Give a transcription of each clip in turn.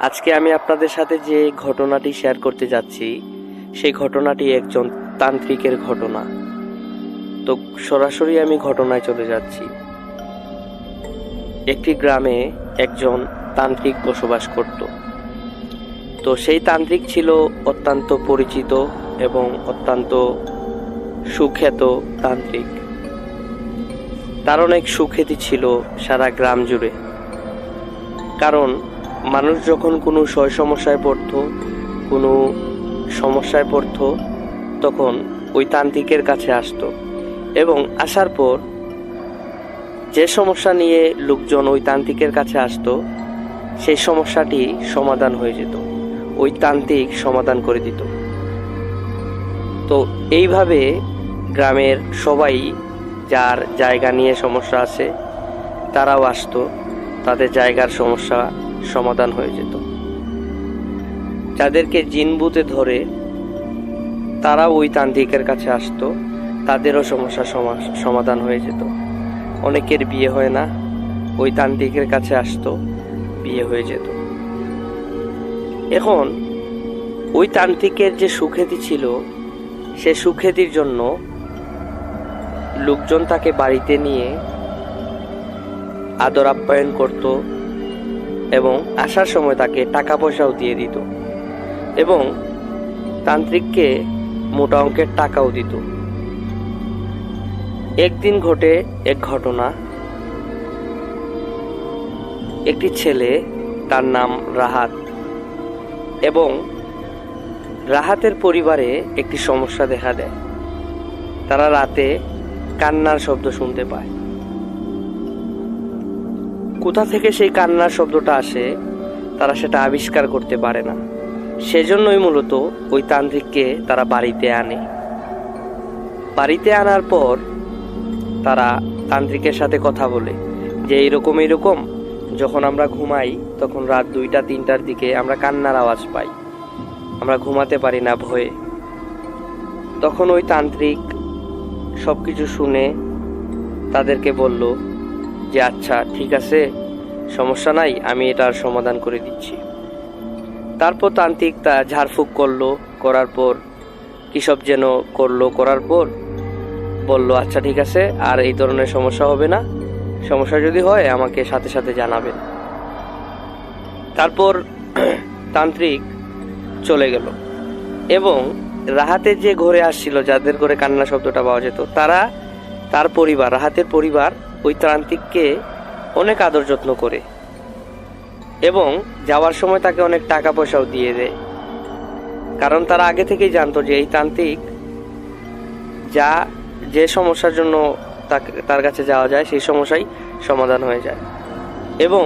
আজকে আমি আপনাদের সাথে যে ঘটনাটি শেয়ার করতে যাচ্ছি সেই ঘটনাটি একজন তান্ত্রিকের ঘটনা। তো সরাসরি আমি ঘটনায় চলে যাচ্ছি। একটি গ্রামে একজন তান্ত্রিক বসবাস করত। তো সেই তান্ত্রিক ছিল অত্যন্ত পরিচিত এবং অত্যন্ত সুখ্যাত তান্ত্রিক। তার অনেক সুখ্যাতি ছিল সারা গ্রাম জুড়ে। কারণ মানুষ যখন কোনো সমস্যায় পড়তো তখন ওই তান্ত্রিকের কাছে আসতো এবং আসার পর যে সমস্যা নিয়ে লোকজন ওই তান্ত্রিকের কাছে আসতো সেই সমস্যাটি সমাধান হয়ে যেত, ওই তান্ত্রিক সমাধান করে দিত। তো এইভাবে গ্রামের সবাই যার জায়গা নিয়ে সমস্যা আছে তারাও আসতো, তাদের জায়গার সমস্যা সমাধান হয়ে যেত। যাদেরকে জিনভূতে ধরে তারাও ওই তান্ত্রিকের কাছে আসতো, তাদেরও সমস্যা সমাধান হয়ে যেত। অনেকের বিয়ে হয় না, ওই তান্ত্রিকের কাছে আসতো, বিয়ে হয়ে যেত। এখন ওই তান্ত্রিকের যে সুখ্যাতি ছিল সে সুখ্যাতির জন্য লোকজন তাকে বাড়িতে নিয়ে আদর আপ্যায়ন করত এবং আসার সময় তাকে টাকা পয়সাও দিয়ে দিত এবং তান্ত্রিককে মোটা অঙ্কের টাকাও দিত। একদিন ঘটে এক ঘটনা। একটি ছেলে, তার নাম রাহাত, এবং রাহাতের পরিবারে একটি সমস্যা দেখা দেয়। তারা রাতে কান্নার শব্দ শুনতে পায়। কোথা থেকে সেই কান্নার শব্দটা আসে তারা সেটা আবিষ্কার করতে পারে না। সেজন্যই মূলত ওই তান্ত্রিককে তারা বাড়িতে আনে। বাড়িতে আনার পর তারা তান্ত্রিকের সাথে কথা বলে যে এইরকম যখন আমরা ঘুমাই তখন রাত 2টা-3টার দিকে আমরা কান্নার আওয়াজ পাই, আমরা ঘুমাতে পারি না ভয়ে। তখন ওই তান্ত্রিক সবকিছু শুনে তাদেরকে বলল যে আচ্ছা ঠিক আছে, সমস্যা নাই, আমি এটার সমাধান করে দিচ্ছি। তারপর তান্ত্রিক তা ঝাড়ফুঁক করার পর কিসব যেন করার পর বলল আচ্ছা ঠিক আছে, আর এই ধরনের সমস্যা হবে না, সমস্যা যদি হয় আমাকে সাথে সাথে জানাবেন। তারপর তান্ত্রিক চলে গেল এবং রাহাতের যে ঘরে আসছিল, যাদের ঘরে কান্না শব্দটা পাওয়া যেত, রাহাতের পরিবার ওই তান্ত্রিককে অনেক আদর যত্ন করে এবং যাওয়ার সময় তাকে অনেক টাকা পয়সাও দিয়ে দেয়। কারণ তারা আগে থেকেই জানতো যে এই তান্ত্রিক যে সমস্যার জন্য তার কাছে যাওয়া যায় সেই সমস্যাই সমাধান হয়ে যায়। এবং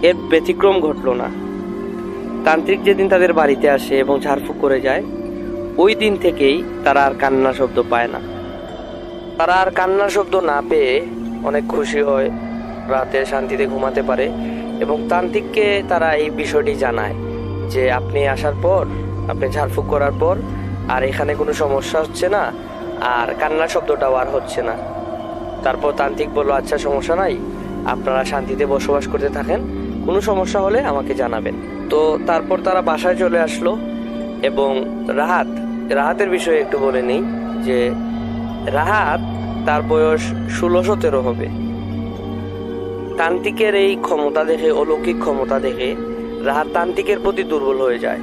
এর ব্যতিক্রম ঘটল না। তান্ত্রিক যেদিন তাদের বাড়িতে আসে এবং ঝাড়ফুঁক করে যায়, ওই দিন থেকেই তারা আর কান্নার শব্দ পায় না। তারা আর কান্নার শব্দ না পেয়ে অনেক খুশি হয়, রাতে শান্তিতে ঘুমাতে পারে। এবং তান্ত্রিককে তারা এই বিষয়টি জানায় যে আপনি আসার পর, আপনি ঝাড়ফুঁক করার পর আর এখানে কোনো সমস্যা হচ্ছে না, আর কান্নার শব্দটাও আর হচ্ছে না। তারপর তান্ত্রিক বলল আচ্ছা সমস্যা নাই, আপনারা শান্তিতে বসবাস করতে থাকেন, কোনো সমস্যা হলে আমাকে জানাবেন। তো তারপর তারা বাসায় চলে আসলো এবং রাহাতের বিষয়ে একটু বলে নেই যে রাহাত, তার বয়স 16-17 হবে। তান্ত্রিকের এই ক্ষমতা দেখে, অলৌকিক ক্ষমতা দেখে রাহাত তান্ত্রিকের প্রতি দুর্বল হয়ে যায়।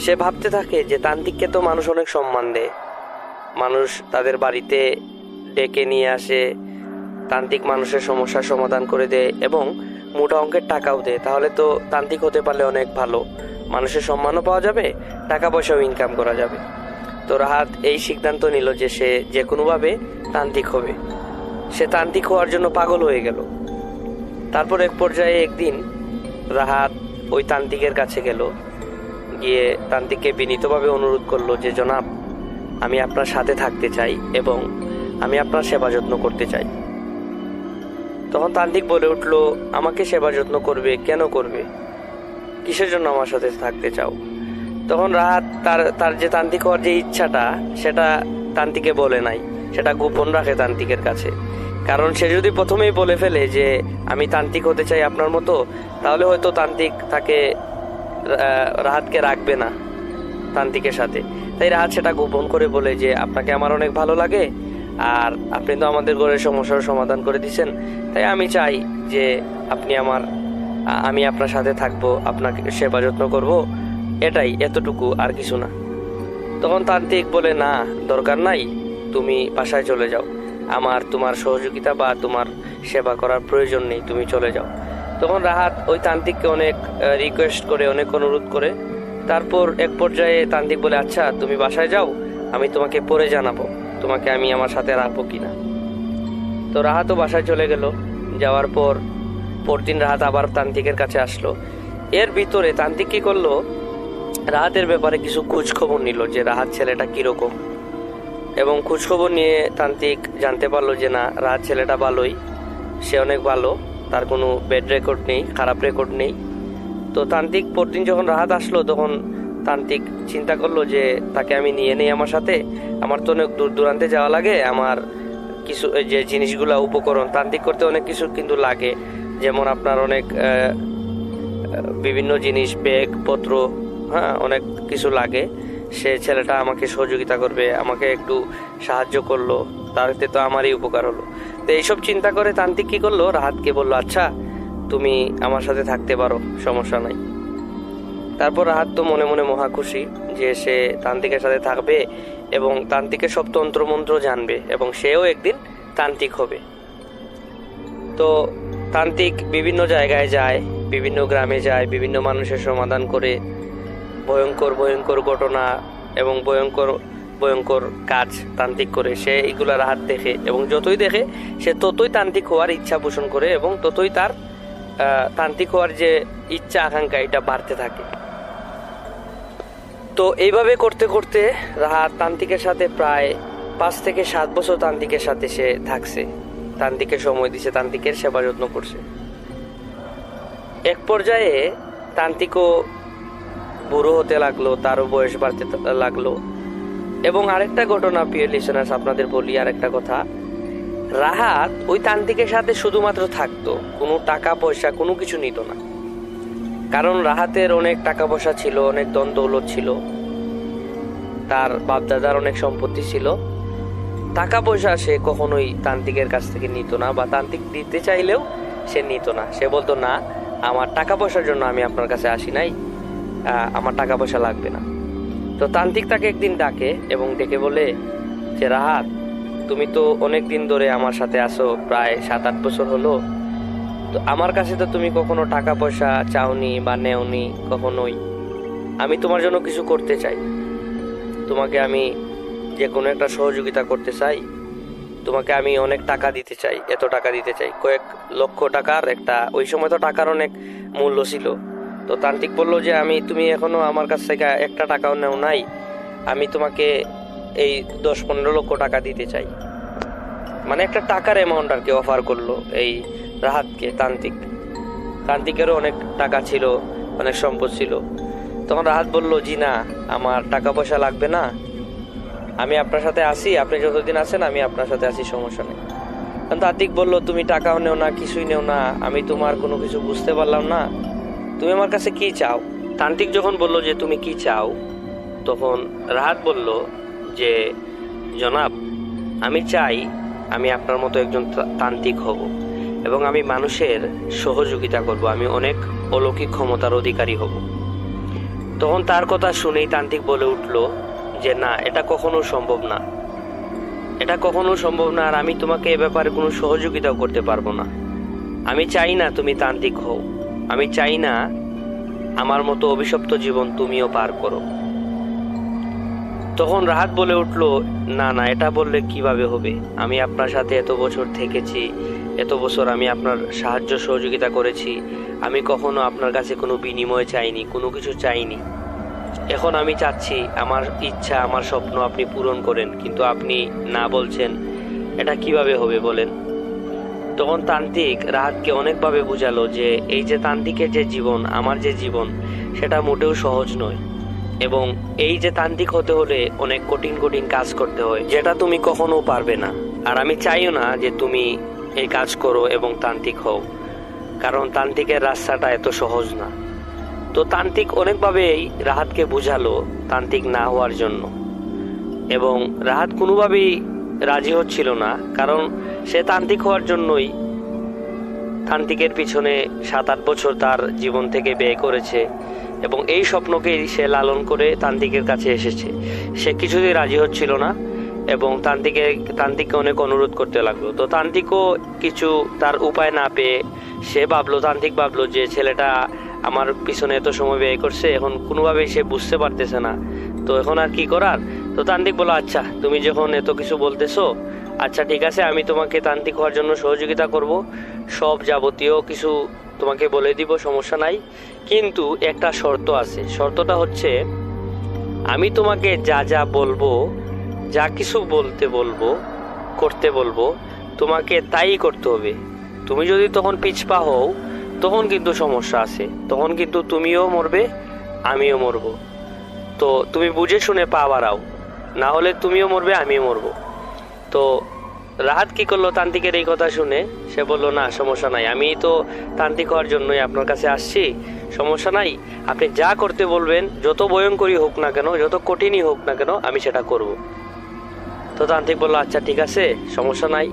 সে ভাবতে থাকে যে তান্ত্রিককে তো মানুষ অনেক সম্মান দেয়, মানুষ তাদের বাড়িতে ডেকে নিয়ে আসে, তান্ত্রিক মানুষের সমস্যার সমাধান করে দেয় এবং মোটা অঙ্কের টাকাও দেয়, তাহলে তো তান্ত্রিক হতে পারলে অনেক ভালো, মানুষের সম্মানও পাওয়া যাবে, টাকা পয়সাও ইনকাম করা যাবে। তো রাহাত এই সিদ্ধান্ত নিল যে সে যে কোনোভাবে তান্ত্রিক হবে। সে তান্ত্রিক হওয়ার জন্য পাগল হয়ে গেল। তারপর এক পর্যায়ে একদিন রাহাত ওই তান্ত্রিকের কাছে গেল, গিয়ে তান্ত্রিককে বিনীতভাবে অনুরোধ করলো যে জনাব, আমি আপনার সাথে থাকতে চাই এবং আমি আপনার সেবা যত্ন করতে চাই। তখন তান্ত্রিক বলে উঠল, আমাকে সেবা যত্ন করবে? কেন করবে? কিসের জন্য আমার সাথে থাকতে চাও? তখন রাহাত তার যে তান্ত্রিক হওয়ার যে ইচ্ছাটা সেটা তান্ত্রিকে বলে নাই, সেটা গোপন রাখে তান্ত্রিকের কাছে। কারণ সে যদি প্রথমেই বলে ফেলে যে আমি তান্ত্রিক হতে চাই আপনার মতো, তাহলে হয়তো তান্ত্রিক তাকে রাহাতকে রাখবে না তান্ত্রিকের সাথে। তাই রাহাত সেটা গোপন করে বলে যে আপনাকে আমার অনেক ভালো লাগে, আর আপনি তো আমাদের ঘরের সমস্যার সমাধান করে দিয়েছেন, তাই আমি চাই যে আমি আপনার সাথে থাকবো, আপনাকে সেবা যত্ন করব, এটাই, এতটুকু, আর কিছু না। তখন তান্ত্রিক বলে না, দরকার নাই, তুমি বাসায় চলে যাও, আমার তোমার সহযোগিতা বা তোমার সেবা করার প্রয়োজন নেই, তুমি চলে যাও। তখন রাহাত ওই তান্ত্রিককে অনেক রিকোয়েস্ট করে, অনেক অনুরোধ করে। তারপর এক পর্যায়ে তান্ত্রিক বলে আচ্ছা তুমি বাসায় যাও, আমি তোমাকে পরে জানাবো তোমাকে আমি আমার সাথে রাখবো কিনা। তো রাহাতও বাসায় চলে গেল। যাওয়ার পর পরদিন রাহাত আবার তান্ত্রিকের কাছে আসলো। এর ভিতরে তান্ত্রিক কি করলো, রাহাতের ব্যাপারে কিছু খোঁজ খবর নিল যে রাহাত ছেলেটা কিরকম, এবং খোঁজ খবর নিয়ে তান্ত্রিক জানতে পারলো যে না, রাহাত ছেলেটা ভালোই, সে অনেক ভালো, তার কোনো ব্যাড রেকর্ড নেই, খারাপ রেকর্ড নেই। তো তান্ত্রিক পরদিন যখন রাহাত আসলো, তখন তান্ত্রিক চিন্তা করলো যে তাকে আমি নিয়ে নেই আমার সাথে, আমার তো অনেক দূর দূরান্তে যাওয়া লাগে, আমার কিছু যে জিনিসগুলা উপকরণ তান্ত্রিক করতে অনেক কিছু কিন্তু লাগে, যেমন আপনার অনেক বিভিন্ন জিনিস, ব্যাগ পত্র, হ্যাঁ অনেক কিছু লাগে। সে ছেলেটা আমাকে সহযোগিতা করবে, আমাকে একটু সাহায্য করলো, তাতে তো আমারই উপকার হলো। তো এইসব চিন্তা করে তান্ত্রিক কি করলো, রাহাতকে বললো আচ্ছা তুমি আমার সাথে থাকতে পারো, সমস্যা নাই। তারপর রাহাত তো মনে মনে মহা খুশি যে সে তান্ত্রিকের সাথে থাকবে এবং তান্ত্রিকের সব তন্ত্রমন্ত্র জানবে এবং সেও একদিন তান্ত্রিক হবে। তো তান্ত্রিক বিভিন্ন জায়গায় যায়, বিভিন্ন গ্রামে যায়, বিভিন্ন মানুষের সমাধান করে, ভয়ঙ্কর ভয়ঙ্কর ঘটনা এবং ভয়ঙ্কর ভয়ঙ্কর কাজ তান্ত্রিক করে। সে এগুলা রাহাত দেখে এবং যতই দেখে সে ততই তান্ত্রিক হওয়ার ইচ্ছা পোষণ করে এবং ততই তার তান্ত্রিক হওয়ার যে ইচ্ছা আকাঙ্ক্ষা এটা বাড়তে থাকে। তো এইভাবে করতে করতে রাহাত তান্ত্রিকের সাথে প্রায় 5 থেকে 7 বছর তান্ত্রিকের সাথে সে থাকছে, তান্ত্রিকের সময় দিছে, তান্ত্রিকের সেবা যত্ন করছে। এক পর্যায়ে তান্ত্রিকও বুড়ো হতে লাগলো, তারও বয়স বাড়তে লাগলো। এবং আরেকটা ঘটনা, প্রিয় লিসেনার্স, আপনাদের বলি আরেকটা কথা, রাহাত ওই তান্ত্রিকের সাথে শুধুমাত্র থাকতো, কোনো টাকা পয়সা কোনো কিছু নিত না। কারণ রাহাতের অনেক টাকা পয়সা ছিল, অনেক ধন দৌলত ছিল, তার বাপদাদার অনেক সম্পত্তি ছিল। টাকা পয়সা সে কখনোই তান্ত্রিকের কাছ থেকে নিত না, বা তান্ত্রিক দিতে চাইলেও সে নিত না। সে বলতো না, আমার টাকা পয়সার জন্য আমি আপনার কাছে আসি নাই, আমার টাকা পয়সা লাগবে না। তো তান্ত্রিক তাকে একদিন ডাকে এবং ডেকে বলে যে রাহাত, তুমি তো অনেক দিন ধরে আমার সাথে আসো, প্রায় 7-8 বছর হলো, তো আমার কাছে তো তুমি কখনো টাকা পয়সা চাওনি বা নেওনি কখনোই। আমি তোমার জন্য কিছু করতে চাই, তোমাকে আমি যে কোনো একটা সহযোগিতা করতে চাই, তোমাকে আমি অনেক টাকা দিতে চাই, এত টাকা দিতে চাই, কয়েক লক্ষ টাকার একটা, ওই সময় তো টাকার অনেক মূল্য ছিল। তো তান্ত্রিক বললো যে তুমি এখনো আমার কাছ থেকে একটা টাকাও নেও নাই, আমি তোমাকে এই 10-15 লক্ষ টাকা দিতে চাই। মানে একটা টাকার অ্যামাউন্ট আর কি অফার করলো এই রাহাতকে তান্ত্রিকেরও অনেক টাকা ছিল, অনেক সম্পদ ছিল। তখন রাহাত বলল জি না, আমার টাকা পয়সা লাগবে না, আমি আপনার সাথে আসি, আপনি যতদিন আছেন আমি আপনার সাথে আসি, সমস্যা নেই। তান্ত্রিক বলল তুমি টাকাও নেও না, কিছুই নেও না, আমি তোমার কোনো কিছু বুঝতে পারলাম না, তুমি আমার কাছে কি চাও? তান্ত্রিক যখন বলল যে তুমি কি চাও, তখন রাহাত বলল যে জনাব, আমি চাই আমি আপনার মতো একজন তান্ত্রিক হব এবং আমি মানুষের সহযোগিতা করব, আমি অনেক অলৌকিক ক্ষমতার অধিকারী হব। তখন তার কথা শুনেই তান্ত্রিক বলে উঠল যে না, এটা কখনো সম্ভব না, এটা কখনো সম্ভব না, আর আমি তোমাকে এ ব্যাপারে কোনো সহযোগিতাও করতে পারবো না। আমি চাই না তুমি তান্ত্রিক হও, আমি চাই না আমার মতো অভিশপ্ত জীবন তুমিও পার করো। তখন রাহাত বলে উঠল না না, এটা বললে কিভাবে হবে, আমি আপনার সাথে এত বছর থেকেছি, এত বছর আমি আপনার সাহায্য সহযোগিতা করেছি, আমি কখনো আপনার কাছে কোনো বিনিময় চাইনি, কোনো কিছু চাইনি। এখন আমি চাচ্ছি আমার ইচ্ছা, আমার স্বপ্ন আপনি পূরণ করেন, কিন্তু আপনি না বলছেন, এটা কিভাবে হবে বলেন? তখন তান্ত্রিক রাহাতকে অনেকভাবে বুঝালো যে এই যে তান্ত্রিকের যে জীবন, আমার যে জীবন, সেটা মোটেও সহজ নয়, এবং এই যে তান্ত্রিক হতে হলে অনেক কঠিন কঠিন কাজ করতে হয়, যেটা তুমি কখনো পারবে না। আর আমি চাইও না যে তুমি এই কাজ করো এবং তান্ত্রিক হও, কারণ তান্ত্রিকের রাস্তাটা এত সহজ না। তো তান্ত্রিক অনেকভাবেই রাহাতকে বুঝালো তান্ত্রিক না হওয়ার জন্য, এবং রাহাত কোনোভাবেই রাজি হচ্ছিল না, কারণ সে তান্ত্রিক হওয়ার জন্যই তান্ত্রিকের পিছনে 7-8 বছর তার জীবন থেকে ব্যয় করেছে, এবং এই স্বপ্নকেই সে লালন করে তান্ত্রিকের কাছে এসেছে। সে কিছুতেই রাজি হচ্ছিল না এবং তান্ত্রিককে অনেক অনুরোধ করতে লাগলো। তো তান্ত্রিকও কিছু তার উপায় না পেয়ে তান্ত্রিক ভাবলো যে ছেলেটা আমার পিছনে এত সময় ব্যয় করছে, এখন কোনোভাবেই সে বুঝতে পারতেছে না, তো এখন আর কি করার। তো তান্ত্রিক বলল, আচ্ছা তুমি যখন এত কিছু বলতেছো, আচ্ছা ঠিক আছে, আমি তোমাকে তান্ত্রিক হওয়ার জন্য সহযোগিতা করব, সব যাবতীয় কিছু তোমাকে বলে দিব, সমস্যা নাই, কিন্তু একটা শর্ত আছে। শর্তটা হচ্ছে, আমি তোমাকে যা যা বলবো, যা কিছু বলতে বলবো, করতে বলবো, তোমাকে তাই করতে হবে। তুমি যদি তখন পিছপা হও, তখন কিন্তু সমস্যা আছে, তখন কিন্তু তুমিও মরবে, আমিও মরব। তো তুমি বুঝে শুনে পা বাড়াও, না হলে তুমিও মরবে, আমিও মরব। তো রাহাত কি করলো, তান্ত্রিকের এই কথা শুনে সে বলল, না সমস্যা নাই, আমি তো তান্ত্রিক হওয়ার জন্যই আপনার কাছে আসছি, সমস্যা নাই, আপনি যা করতে বলবেন, যত ভয়ঙ্করই হোক না কেন, যত কঠিনই হোক না কেন, আমি সেটা করব। তো তান্ত্রিক বলল, আচ্ছা ঠিক আছে, সমস্যা নাই,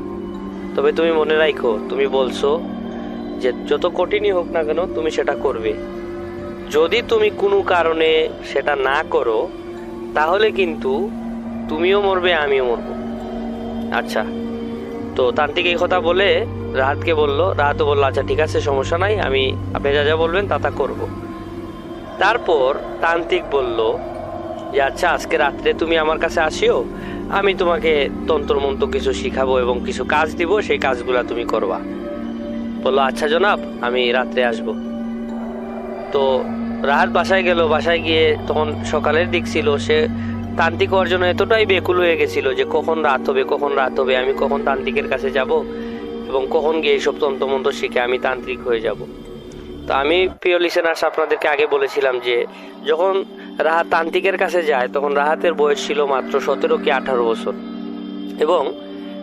তবে তুমি মনে রাখো, তুমি বলছো যে যত কঠিনই হোক না কেন তুমি সেটা করবে, যদি তুমি কোনো কারণে সেটা না করো, তাহলে কিন্তু তুমিও মরবে, আমিও মরব। আচ্ছা। তো তান্ত্রিক এই কথা বলে রাহাতকে বলল, রাহাতও বলল, আচ্ছা ঠিক আছে, সমস্যা নাই, আমি আপনি যা যা বলবেন তা করব। তারপর তান্ত্রিক বলল যে আচ্ছা, আজকে রাত্রে তুমি আমার কাছে আসিও, আমি তোমাকে তন্ত্রমন্ত্র কিছু শিখাবো এবং কিছু কাজ দিব, সেই কাজগুলা তুমি করবা। বললো, আচ্ছা জনাব, আমি রাত্রে আসব। তো রাহাত বাসায় গেল। বাসায় গিয়ে তখন সকালের দিক ছিল। সে তান্ত্রিক হওয়ার জন্য এতটাই বেকুল হয়ে গেছিল যে কখন রাত হবে, আমি কখন তান্ত্রিকের কাছে যাব এবং কখন গিয়ে এইসব তন্ত্রমন্ত্র শিখে আমি তান্ত্রিক হয়ে যাব। তো আমি প্রিয় লিসেনার্স, আপনাদেরকে আগে বলেছিলাম যে যখন রাহাত তান্ত্রিকের কাছে যায়, তখন রাহাতের বয়স ছিল মাত্র 17 কি 18 বছর, এবং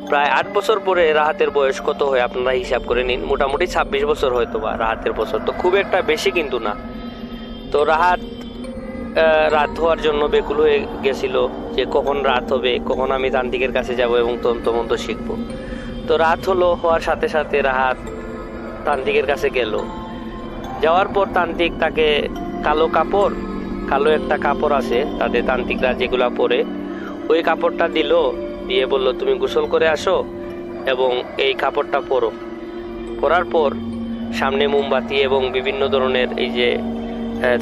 প্রায় 8 বছর পরে রাহাতের বয়স কত হয় আপনারা হিসাব করে নিন, মোটামুটি 26 বছর হয়তো বা রাহাতের বছর, তো খুব একটা বেশি কিন্তু না। তো রাহাত রাত হওয়ার জন্য বেকুল হয়ে গেছিল যে কখন রাত হবে, কখন আমি তান্ত্রিকের কাছে যাব এবং তন্ত্রমন্ত্র শিখব। তো রাত হওয়ার সাথে সাথে রাহাত তান্ত্রিকের কাছে গেল। যাওয়ার পর তান্ত্রিক তাকে কালো একটা কাপড় আছে তাদের তান্ত্রিকরা যেগুলা পরে, ওই কাপড়টা দিল, দিয়ে বলল, তুমি গোসল করে আসো এবং এই কাপড়টা পরো। পরার পর সামনে মোমবাতি এবং বিভিন্ন ধরনের এই যে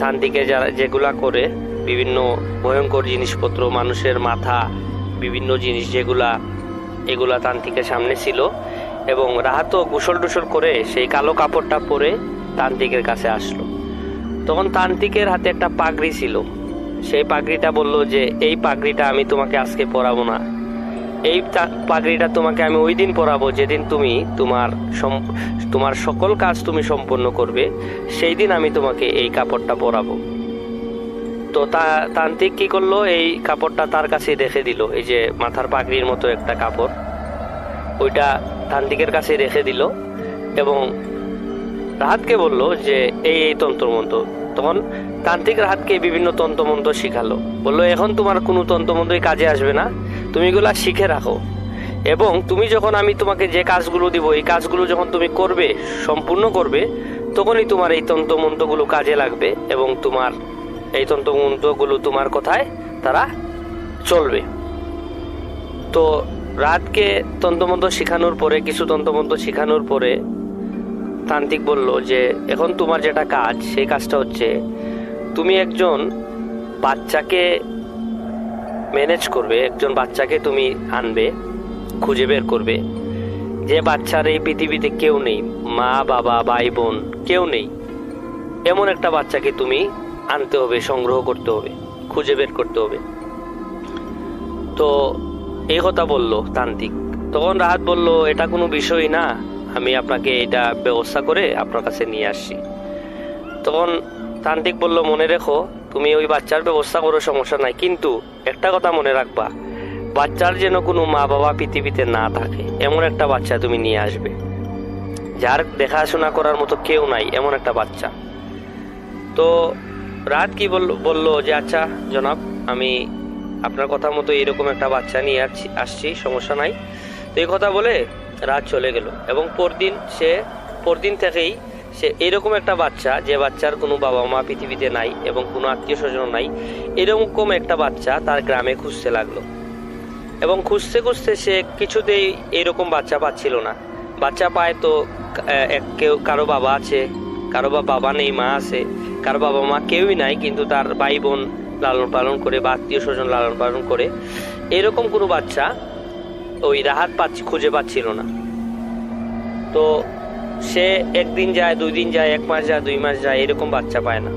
তান্ত্রিকে যেগুলা করে, বিভিন্ন ভয়ঙ্কর জিনিসপত্র, মানুষের মাথা, বিভিন্ন জিনিস এগুলা তান্ত্রিকের সামনে ছিল, এবং রাহাতও গোসল টোসল করে সেই কালো কাপড়টা পরে তান্ত্রিকের কাছে আসলো। তখন তান্ত্রিকের হাতে একটা পাগড়ি ছিল। সেই পাগড়িটা বলল যে এই পাগড়িটা আমি তোমাকে আজকে পরাবো না, এই পাগড়িটা তোমাকে আমি ওই দিন পরাবো যেদিন তুমি তোমার সকল কাজ তুমি সম্পন্ন করবে, সেই দিন আমি তোমাকে এই কাপড়টা পরাবো। তো তান্ত্রিক কি করলো, এই কাপড়টা তার কাছে রেখে দিল, এই যে মাথার পাগড়ির মতো একটা কাপড়, ওইটা তান্ত্রিকের কাছে রেখে দিল এবং রাহাতকে বলল যে এই তন্ত্রমন্ত্র। তখন তান্ত্রিক রাহাতকে বিভিন্ন তন্ত্রমন্ত্র শিখালো, বললো, এখন তোমার কোনো তন্ত্রমন্ত্রই কাজে আসবে না, তুমি এগুলা শিখে রাখো, এবং তুমি যখন আমি তোমাকে যে কাজগুলো দিব, এই কাজগুলো যখন তুমি করবে, সম্পূর্ণ করবে, তখনই তোমার এই তন্ত্রমন্ত্রগুলো কাজে লাগবে এবং তোমার এই তন্ত্রমন্ত্রগুলো তোমার কথায় তারা চলবে। তো রাহাতকে তন্ত্রমন্ত্র কিছু তন্ত্রমন্ত্র শেখানোর পরে তান্ত্রিক বলল যে এখন তোমার যেটা কাজ, সেই কাজটা হচ্ছে তুমি একজন বাচ্চাকে ম্যানেজ করবে, একজন বাচ্চাকে তুমি আনবে, খুঁজে বের করবে, যে বাচ্চার এই পৃথিবীতে কেউ নেই, মা বাবা ভাই বোন কেউ নেই, এমন একটা বাচ্চাকে তুমি আনতে হবে, সংগ্রহ করতে হবে, খুঁজে বের করতে হবে। তো এই কথা বলল তান্ত্রিক। তখন রাহাত বলল, এটা কোনো বিষয় না, আমি আপনাকে এটা ব্যবস্থা করে আপনার কাছে নিয়ে আসছি। তখন তান্ত্রিক বলল, মনে রেখো, তুমি ওই বাচ্চার ব্যবস্থা করো, সমস্যা নাই, কিন্তু একটা কথা মনে রাখবা, বাচ্চার যেন কোনো মা বাবা পৃথিবীতে না থাকে, এমন একটা বাচ্চা তুমি নিয়ে আসবে, যার দেখাশোনা করার মতো কেউ নাই, এমন একটা বাচ্চা। তো রাত কি বললো যে আচ্ছা জনাব, আমি আপনার কথা মতো এরকম একটা বাচ্চা নিয়ে আসছি, সমস্যা নাই। তো এই কথা বলে রাত চলে গেল এবং পরদিন থেকেই সে এরকম একটা বাচ্চা, যে বাচ্চার কোনো বাবা মা পৃথিবীতে নাই এবং কোনো আত্মীয় স্বজন নাই, এরকম একটা বাচ্চা তার গ্রামে খুঁজতে লাগলো। এবং খুঁজতে খুঁজতে সে কিছুতেই এরকম বাচ্চা পাচ্ছিল না। বাচ্চা পায় তো কারো বাবা আছে, কারো বাবা নেই, মা আছে, কারো বাবা মা কেউই নাই, কিন্তু তার ভাই বোন লালন পালন করে বা আত্মীয় স্বজন লালন পালন করে, এরকম কোনো বাচ্চা ওই রাহাত খুঁজে পাচ্ছিল না। তো সে একদিন যায়, 2 দিন যায়, 1 মাস যায়, 2 মাস যায়, এরকম বাচ্চা পায় না।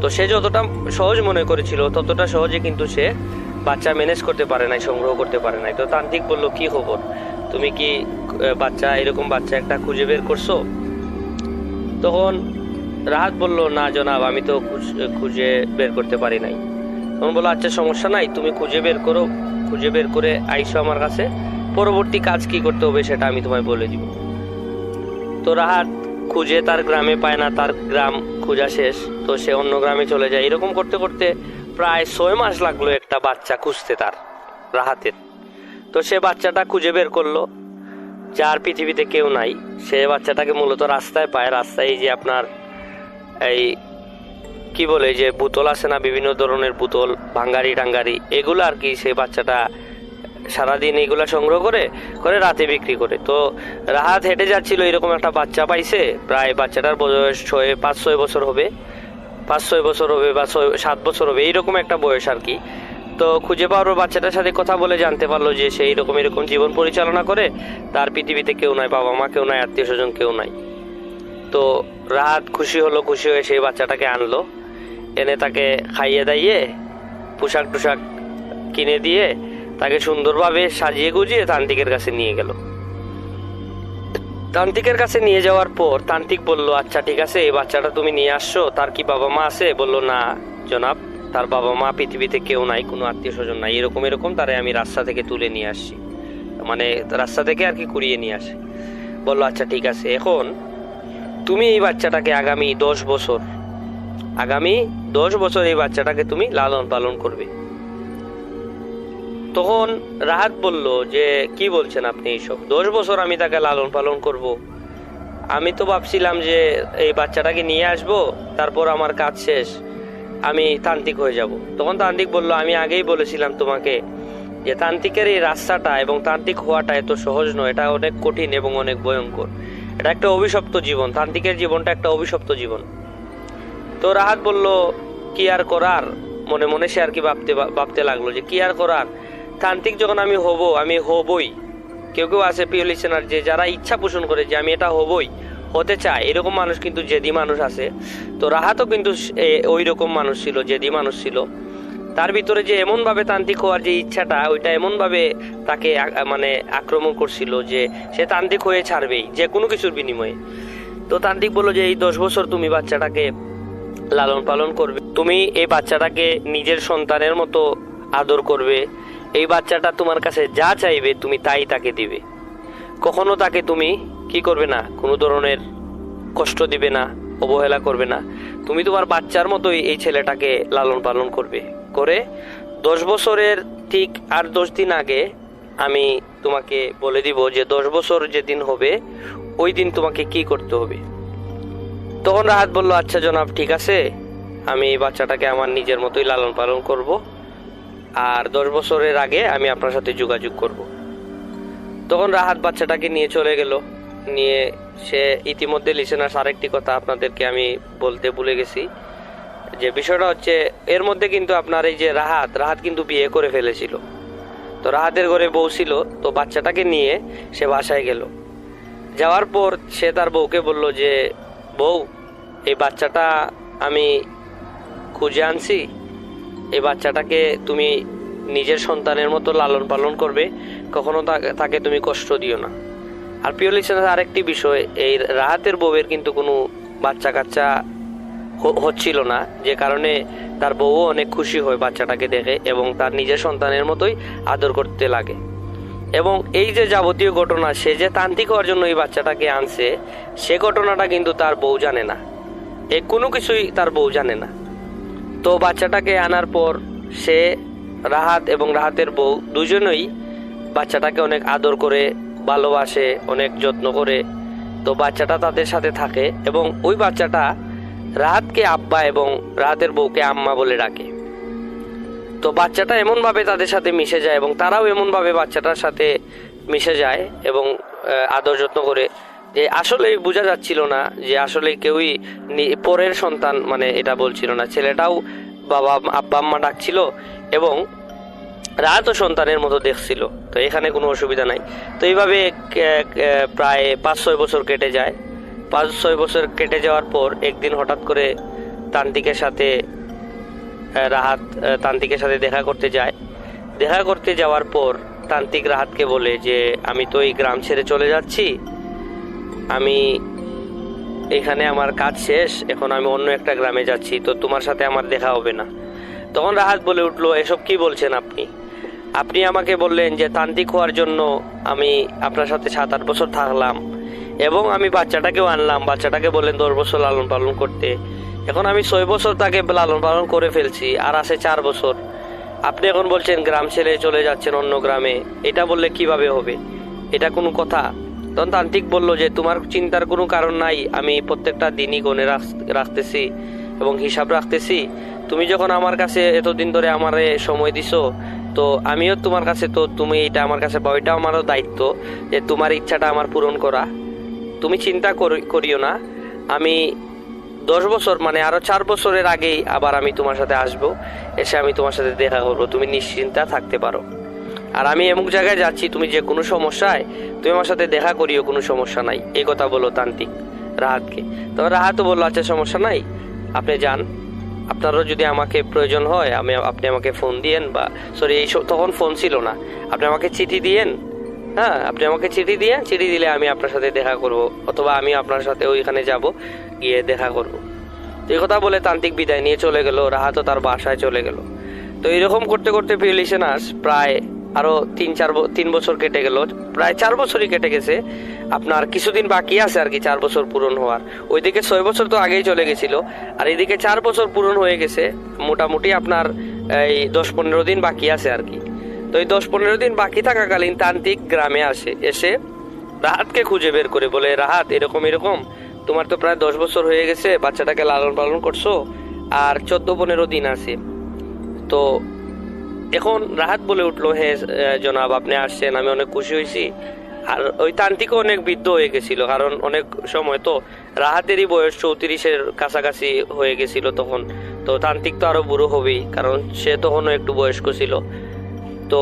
তো সে যতটা সহজ মনে করেছিল ততটা সহজে কিন্তু সে বাচ্চা ম্যানেজ করতে পারে নাই, সংগ্রহ করতে পারে নাই। তো তান্ত্রিক বলল, কি খবর, তুমি কি এরকম বাচ্চা একটা খুঁজে বের করছো? তখন রাহাত বলল, না জনাব, আমি তো খুঁজে বের করতে পারি নাই। তখন বললো, আচ্ছা সমস্যা নাই, তুমি খুঁজে বের করো, খুঁজে বের করে আইসো আমার কাছে, পরবর্তী কাজ কি করতে হবে সেটা আমি তোমায় বলে দিব। তো রাহাত খুঁজে তার গ্রামে পায় না, তার গ্রাম খোঁজা শেষ। তো সে অন্য গ্রামে চলে যায়। এরকম করতে করতে প্রায় 6 মাস লাগলো একটা বাচ্চা খুঁজতে তার, রাহাতের। তো সে বাচ্চাটা খুঁজে বের করলো, যার পৃথিবীতে কেউ নাই। সে বাচ্চাটাকে মূলত রাস্তায় পায়। রাস্তায় যে আপনার এই কি বলে, যে বোতল আছে না, বিভিন্ন ধরনের বোতল, ভাঙ্গারি টাঙ্গারি, এগুলো আর কি, সেই বাচ্চাটা সারাদিন এগুলা সংগ্রহ করে করে রাতে বিক্রি করে। তো রাহাত হেঁটে যাচ্ছিল, এরকম একটা বাচ্চা পাইছে। প্রায় বাচ্চাটার বয়স 5-6 বছর হবে, 5-6 বছর হবে বা 7 বছর হবে, এইরকম একটা বয়স আর কি। তো খুঁজে পাওয়ার বাচ্চাটার সাথে কথা বলে জানতে পারলো যে সে এরকম জীবন পরিচালনা করে, তার পৃথিবীতে কেউ নাই, বাবা মা কেউ নাই, আত্মীয় স্বজন কেউ নাই। তো রাহাত খুশি হলো, খুশি হয়ে সেই বাচ্চাটাকে আনলো, এনে তাকে খাইয়ে দাইয়ে পোশাক টুশাক কিনে দিয়ে তাকে সুন্দরভাবে সাজিয়ে গুজিয়ে তান্ত্রিকের কাছে নিয়ে গেল। তান্ত্রিকের কাছে নিয়ে যাওয়ার পর তান্ত্রিক বলল, আচ্ছা ঠিক আছে, এই বাচ্চাটা তুমি নিয়ে আসছো, তার কি বাবা মা আছে? বলল, না জনাব, তার বাবা মা পৃথিবীতে কেউ নাই, কোনো আত্মীয় স্বজন নাই, এরকম তারে আমি রাস্তা থেকে তুলে নিয়ে আসছি, মানে রাস্তা থেকে আর কি কুড়িয়ে নিয়ে আসি। বললো, আচ্ছা ঠিক আছে, এখন তুমি এই বাচ্চাটাকে আগামী 10 বছর এই বাচ্চাটাকে তুমি লালন পালন করবে। তখন রাহাত বলল যে কি বলছেন আপনি এইসব, 10 বছর আমি তাকে লালন পালন করব? আমি তো ভাবছিলাম যে এই বাচ্চাটাকে নিয়ে আসব, তারপর আমার কাজ শেষ, আমি তান্ত্রিক হয়ে যাব। তখন তান্ত্রিক বলল, আমি আগেই বলেছিলাম তোমাকে যে তান্ত্রিকের এই রাস্তাটা এবং তান্ত্রিক হওয়াটা এত সহজ নয়, এটা অনেক কঠিন এবং অনেক ভয়ঙ্কর, এটা একটা অভিশপ্ত জীবন, তান্ত্রিকের জীবনটা একটা অভিশপ্ত জীবন। তো রাহাত বলল, কি আর করার, মনে মনে সে আর কি ভাবতে লাগলো যে কি আর করার, তান্ত্রিক যখন আমি হবই। কেউ কেউ আছে প্রিয় লিসেনার, যে যারা ইচ্ছা পোষণ করে যে আমি এটা হতে চায়, এরকম মানুষ কিন্তু জেদি মানুষ আছে। তো রাহাতও কিন্তু ওই রকম মানুষ ছিল, জেদি মানুষ ছিল। তার ভিতরে যে এমনভাবে তান্ত্রিক হওয়ার যে ইচ্ছাটা, ওইটা এমনভাবে তাকে মানে আক্রমণ করছিল যে সে তান্ত্রিক হয়ে ছাড়বেই যে কোনো কিছুর বিনিময়ে। তো তান্ত্রিক বললো যে এই 10 বছর তুমি বাচ্চাটাকে লালন পালন করবে, তুমি এই বাচ্চাটাকে নিজের সন্তানের মতো আদর করবে, এই বাচ্চাটা তোমার কাছে যা চাইবে তুমি তাই তাকে দিবে, কখনো তাকে তুমি কি করবে না, কোনো ধরনের কষ্ট দিবে না, অবহেলা করবে না, তুমি তোমার বাচ্চার মতোই এই ছেলেটাকে লালন পালন করবে। করে 10 বছরের ঠিক আর 10 দিন আগে আমি তোমাকে বলে দিব যে 10 বছর যেদিন হবে ওই দিন তোমাকে কি করতে হবে। তখন রাহাত বলল, আচ্ছা জনাব, ঠিক আছে, আমি এই বাচ্চাটাকে আমার নিজের মতোই লালন পালন করব, আর 10 বছরের আগে আমি আপনার সাথে যোগাযোগ করব। তখন রাহাত বাচ্চাটাকে নিয়ে চলে গেল। নিয়ে সে ইতিমধ্যে লিসেনার্স আরেকটি কথা আপনাদেরকে আমি বলতে ভুলে গেছি, যে বিষয়টা হচ্ছে এর মধ্যে কিন্তু আপনার এই যে রাহাত কিন্তু বিয়ে করে ফেলেছিল। তো রাহাতের ঘরে বউ ছিল। তো বাচ্চাটাকে নিয়ে সে বাসায় গেল। যাওয়ার পর সে তার বউকে বলল যে বউ, এই বাচ্চাটা আমি খুঁজে আনছি, এই বাচ্চাটাকে তুমি নিজের সন্তানের মতো লালন পালন করবে, কখনো তাকে তুমি কষ্ট দিও না। আর প্রিয় লিসেনার আরেকটি বিষয়, এই রাহাতের বউয়ের কিন্তু কোনো বাচ্চা কাচ্চা হচ্ছিল না, যে কারণে তার বউও অনেক খুশি হয় বাচ্চাটাকে দেখে এবং তার নিজের সন্তানের মতোই আদর করতে লাগে। এবং এই যে যাবতীয় ঘটনা, সে যে তান্ত্রিক হওয়ার জন্য এই বাচ্চাটাকে আনছে, সে ঘটনাটা কিন্তু তার বউ জানে না। এই কোনো কিছুই তার বউ জানে না। তো বাচ্চাটাকে আনার পর সে রাহাত এবং রাহাতের বউ দুজনেই বাচ্চাটাকে অনেক আদর করে, ভালোবাসে, অনেক যত্ন করে। তো বাচ্চাটা তাদের সাথে থাকে এবং ওই বাচ্চাটা রাহাতকে আব্বা এবং রাহাতের বউকে আম্মা বলে ডাকে। তো বাচ্চাটা এমনভাবে তাদের সাথে মিশে যায় এবং তারাও এমনভাবে বাচ্চাটার সাথে মিশে যায় এবং আদর যত্ন করে, যে আসলে বোঝা যাচ্ছিল না যে আসলে কেউই পরের সন্তান, মানে এটা বলছিল না। ছেলেটাও আব্বা আম্মা ডাকছিল এবং রাহাতও সন্তানের মতো দেখছিল। তো এখানে কোনো অসুবিধা নাই। তো এইভাবে প্রায় 5-6 বছর কেটে যায়। 5-6 বছর কেটে যাওয়ার পর একদিন হঠাৎ করে তান্ত্রিকের সাথে রাহাত তান্ত্রিকের সাথে দেখা করতে যায়। দেখা করতে যাওয়ার পর তান্ত্রিক রাহাতকে বলে যে আমি তো এই গ্রাম ছেড়ে চলে যাচ্ছি, আমি এখানে আমার কাজ শেষ, এখন আমি অন্য একটা গ্রামে যাচ্ছি, তো তোমার সাথে আমার দেখা হবে না। তখন রাহাত বলে উঠলো, এসব কি বলছেন আপনি? আপনি আমাকে বললেন যে তান্ত্রিক হওয়ার জন্য আমি আপনার সাথে 7-8 বছর থাকলাম এবং আমি বাচ্চাটাকেও আনলাম, বাচ্চাটাকে বললেন 10 বছর লালন পালন করতে। এখন আমি 6 বছর তাকে লালন পালন করে ফেলছি, আর আছে 4 বছর। আপনি এখন বলছেন গ্রাম ছেড়ে চলে যাচ্ছেন অন্য গ্রামে, এটা বললে কিভাবে হবে? এটা কোনো কথা? তখন তান্ত্রিক বলল যে তোমার চিন্তার কোনো কারণ নাই, আমি প্রত্যেকটা দিনই গণে রাখতেছি এবং হিসাব রাখতেছি। তুমি যখন আমার কাছে এতদিন ধরে আমারে সময় দিছো, তো আমিও তোমার কাছে, তো তুমি এটা আমার কাছে পাও, এটা আমারও দায়িত্ব যে তোমার ইচ্ছাটা আমার পূরণ করা। তুমি চিন্তা করিও না, আমি 10 বছর মানে আরো 4 বছরের আগেই আবার আমি তোমার সাথে আসবো, এসে আমি তোমার সাথে দেখা করবো, তুমি নিশ্চিন্তা থাকতে পারো। আর আমি এমন জায়গায় যাচ্ছি, তুমি যে কোনো সমস্যায় তুমি আমার সাথে দেখা করিও, কোনো সমস্যা নাই। এই কথা বলো তান্ত্রিক রাহাতকে। তবে রাহাতও বললো আচ্ছা সমস্যা নাই, আপনি যান, আপনারও যদি আমাকে প্রয়োজন হয় আপনি আমাকে ফোন দিয়েন, বা সরি তখন ফোন ছিল না, আপনি আমাকে চিঠি দিয়েন। হ্যাঁ, আপনি আমাকে চিঠি দিয়েন, চিঠি দিলে আমি আপনার সাথে দেখা করব, অথবা আমি আপনার সাথে ওইখানে যাব, গিয়ে দেখা করব। এই কথা বলে তান্ত্রিক বিদায় নিয়ে চলে গেল, রাহাতও তার বাসায় চলে গেল। তো এরকম করতে করতে প্রিয় লিসেনার্স প্রায় আরো 3 বছর কেটে গেল, প্রায় 4 বছরই কেটে গেছে। আপনার কিছুদিন বাকি আছে আর কি 4 বছর পূরণ হওয়ার। ওইদিকে 6 বছর তো আগেই চলে গেছিল, আর এদিকে 4 বছর পূরণ হয়ে গেছে। মোটামুটি আপনার এই 10-15 দিন বাকি আছে আর কি। তো এই 10-15 দিন বাকি থাকাকালীন তান্ত্রিক গ্রামে এসে রাহাতকে খুঁজে বের করে বলে, রাহাত এরকম এরকম, তোমার তো প্রায় 10 বছর হয়ে গেছে, বাচ্চাটাকে লালন পালন করছো, আর 14-15 দিন আছে। তো এখন রাহাত বলে উঠলো, হ্যাঁ জনাব আপনি আসছেন, আমি অনেক খুশি হয়েছি। আর ওই তান্ত্রিকও অনেক বৃদ্ধ হয়ে গেছিল, কারণ অনেক সময় তো রাহাতেরই বয়স 34-এর কাছাকাছি হয়ে গেছিল তখন। তো তান্ত্রিক তো আরো বুড়ো হবেই, কারণ সে তখনও একটু বয়স্ক ছিল। তো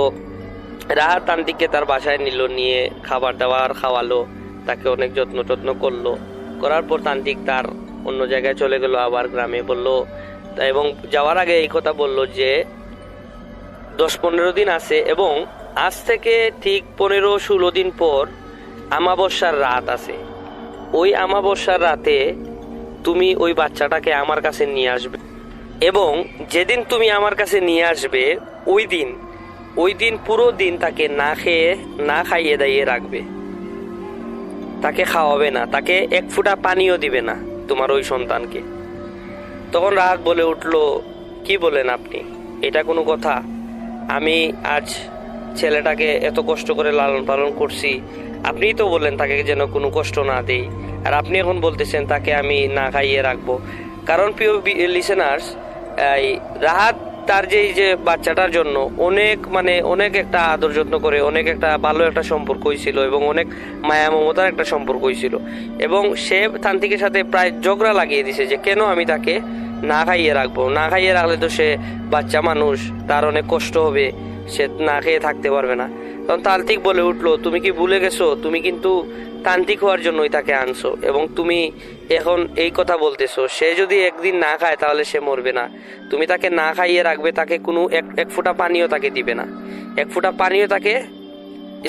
রাহাত তান্ত্রিককে তার বাসায় নিয়ে খাবার দাবার খাওয়ালো, তাকে অনেক যত্ন করলো। করার পর তান্ত্রিক তার অন্য জায়গায় চলে গেল, আবার গ্রামে বললো। এবং যাওয়ার আগে এই কথা বললো যে 10-15 দিন আছে এবং আজ থেকে ঠিক 15-16 দিন পর আমাবস্যার রাত আছে। ওই আমাবস্যার রাতে তুমি ওই বাচ্চাটাকে আমার কাছে নিয়ে আসবে, এবং যেদিন তুমি আমার কাছে নিয়ে আসবে ওই দিন পুরো দিন তাকে না খাইয়ে দাইয়ে রাখবে, তাকে খাওয়াবে না, তাকে 1 ফোঁটা পানিও দিবে না তোমার ওই সন্তানকে। তখন রাহাত বলে উঠলো, কি বলেন আপনি? এটা কোনো কথা? আমি আজ ছেলেটাকে এত কষ্ট করে লালন পালন করছি, আপনিই তো বললেন তাকে যেন কোনো কষ্ট না দেই, আর আপনি এখন বলতেছেন তাকে আমি না খাইয়ে রাখবো। কারণ প্রিয় লিসেনার্স, এই রাহাত তার যে বাচ্চাটার জন্য অনেক একটা আদর যত্ন করে, অনেক একটা ভালো একটা সম্পর্ক হয়েছিল এবং অনেক মায়া মমতার একটা সম্পর্ক হয়েছিল। এবং সে তান্ত্রিকের সাথে প্রায় ঝগড়া লাগিয়ে দিছে যে কেন আমি তাকে না খাইয়ে রাখবো, না খাইয়ে রাখলে তো সে বাচ্চা মানুষ, তার অনেক কষ্ট হবে, সে না খেয়ে থাকতে পারবে না। তখন তান্ত্রিক বলে উঠলো, তুমি কি ভুলে গেছো? তুমি কিন্তু তান্ত্রিক হওয়ার জন্যই তাকে আনছো, এবং তুমি এখন এই কথা বলতেছো সে যদি একদিন না খায় তাহলে সে মরবে না। তুমি তাকে না খাইয়ে রাখবে, তাকে কোনো এক ফোঁটা পানিও তাকে দিবে না, 1 ফোঁটা পানিও তাকে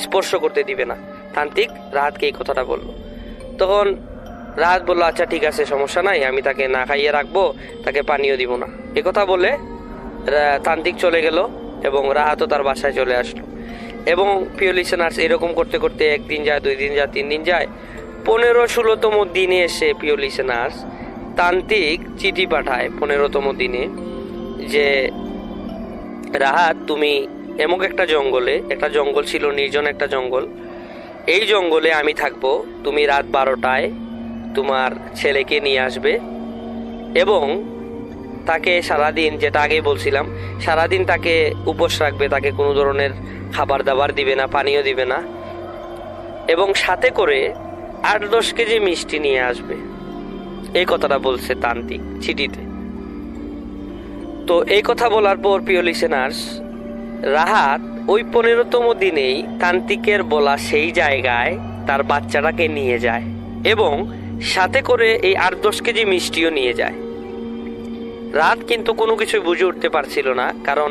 স্পর্শ করতে দিবে না। তান্ত্রিক রাহাতকে এই কথাটা বললো। তখন রাহাত বললো, আচ্ছা ঠিক আছে, সমস্যা নাই, আমি তাকে না খাইয়ে রাখবো, তাকে পানিও দিব না। এ কথা বলে তান্ত্রিক চলে গেল এবং রাহাতও তার বাসায় চলে আসলো। এবং প্রিয় লিসেনার্স, এরকম করতে করতে 1 দিন যায়, 2 দিন যায়, 3 দিন যায়, 15-16তম দিনে এসে প্রিয় লিসেনার্স তান্ত্রিক চিঠি পাঠায় 15তম দিনে যে রাহাত, তুমি এমক একটা জঙ্গলে, একটা জঙ্গল ছিল, নির্জন একটা জঙ্গল, এই জঙ্গলে আমি থাকবো, তুমি রাত 12টায় তোমার ছেলেকে নিয়ে আসবে এবং তাকে সারাদিন, যেটা আগেই বলছিলাম, সারাদিন তাকে উপোস রাখবে, তাকে কোনো ধরনের খাবার দাবার দিবে না, পানীয় দিবে না, এবং সাথে করে 8-10 কেজি মিষ্টি নিয়ে আসবে। এই কথাটা বলছে তান্ত্রিক চিঠিতে। তো এই কথা বলার পর প্রিয় লিসেনার্স, রাহাত ওই 15তম দিনেই তান্ত্রিকের বলা সেই জায়গায় তার বাচ্চাটাকে নিয়ে যায় এবং সাথে করে এই 8-10 কেজি মিষ্টিও নিয়ে যায়। রাত কিন্তু কোনো কিছু বুঝে উঠতে পারছিল না, কারণ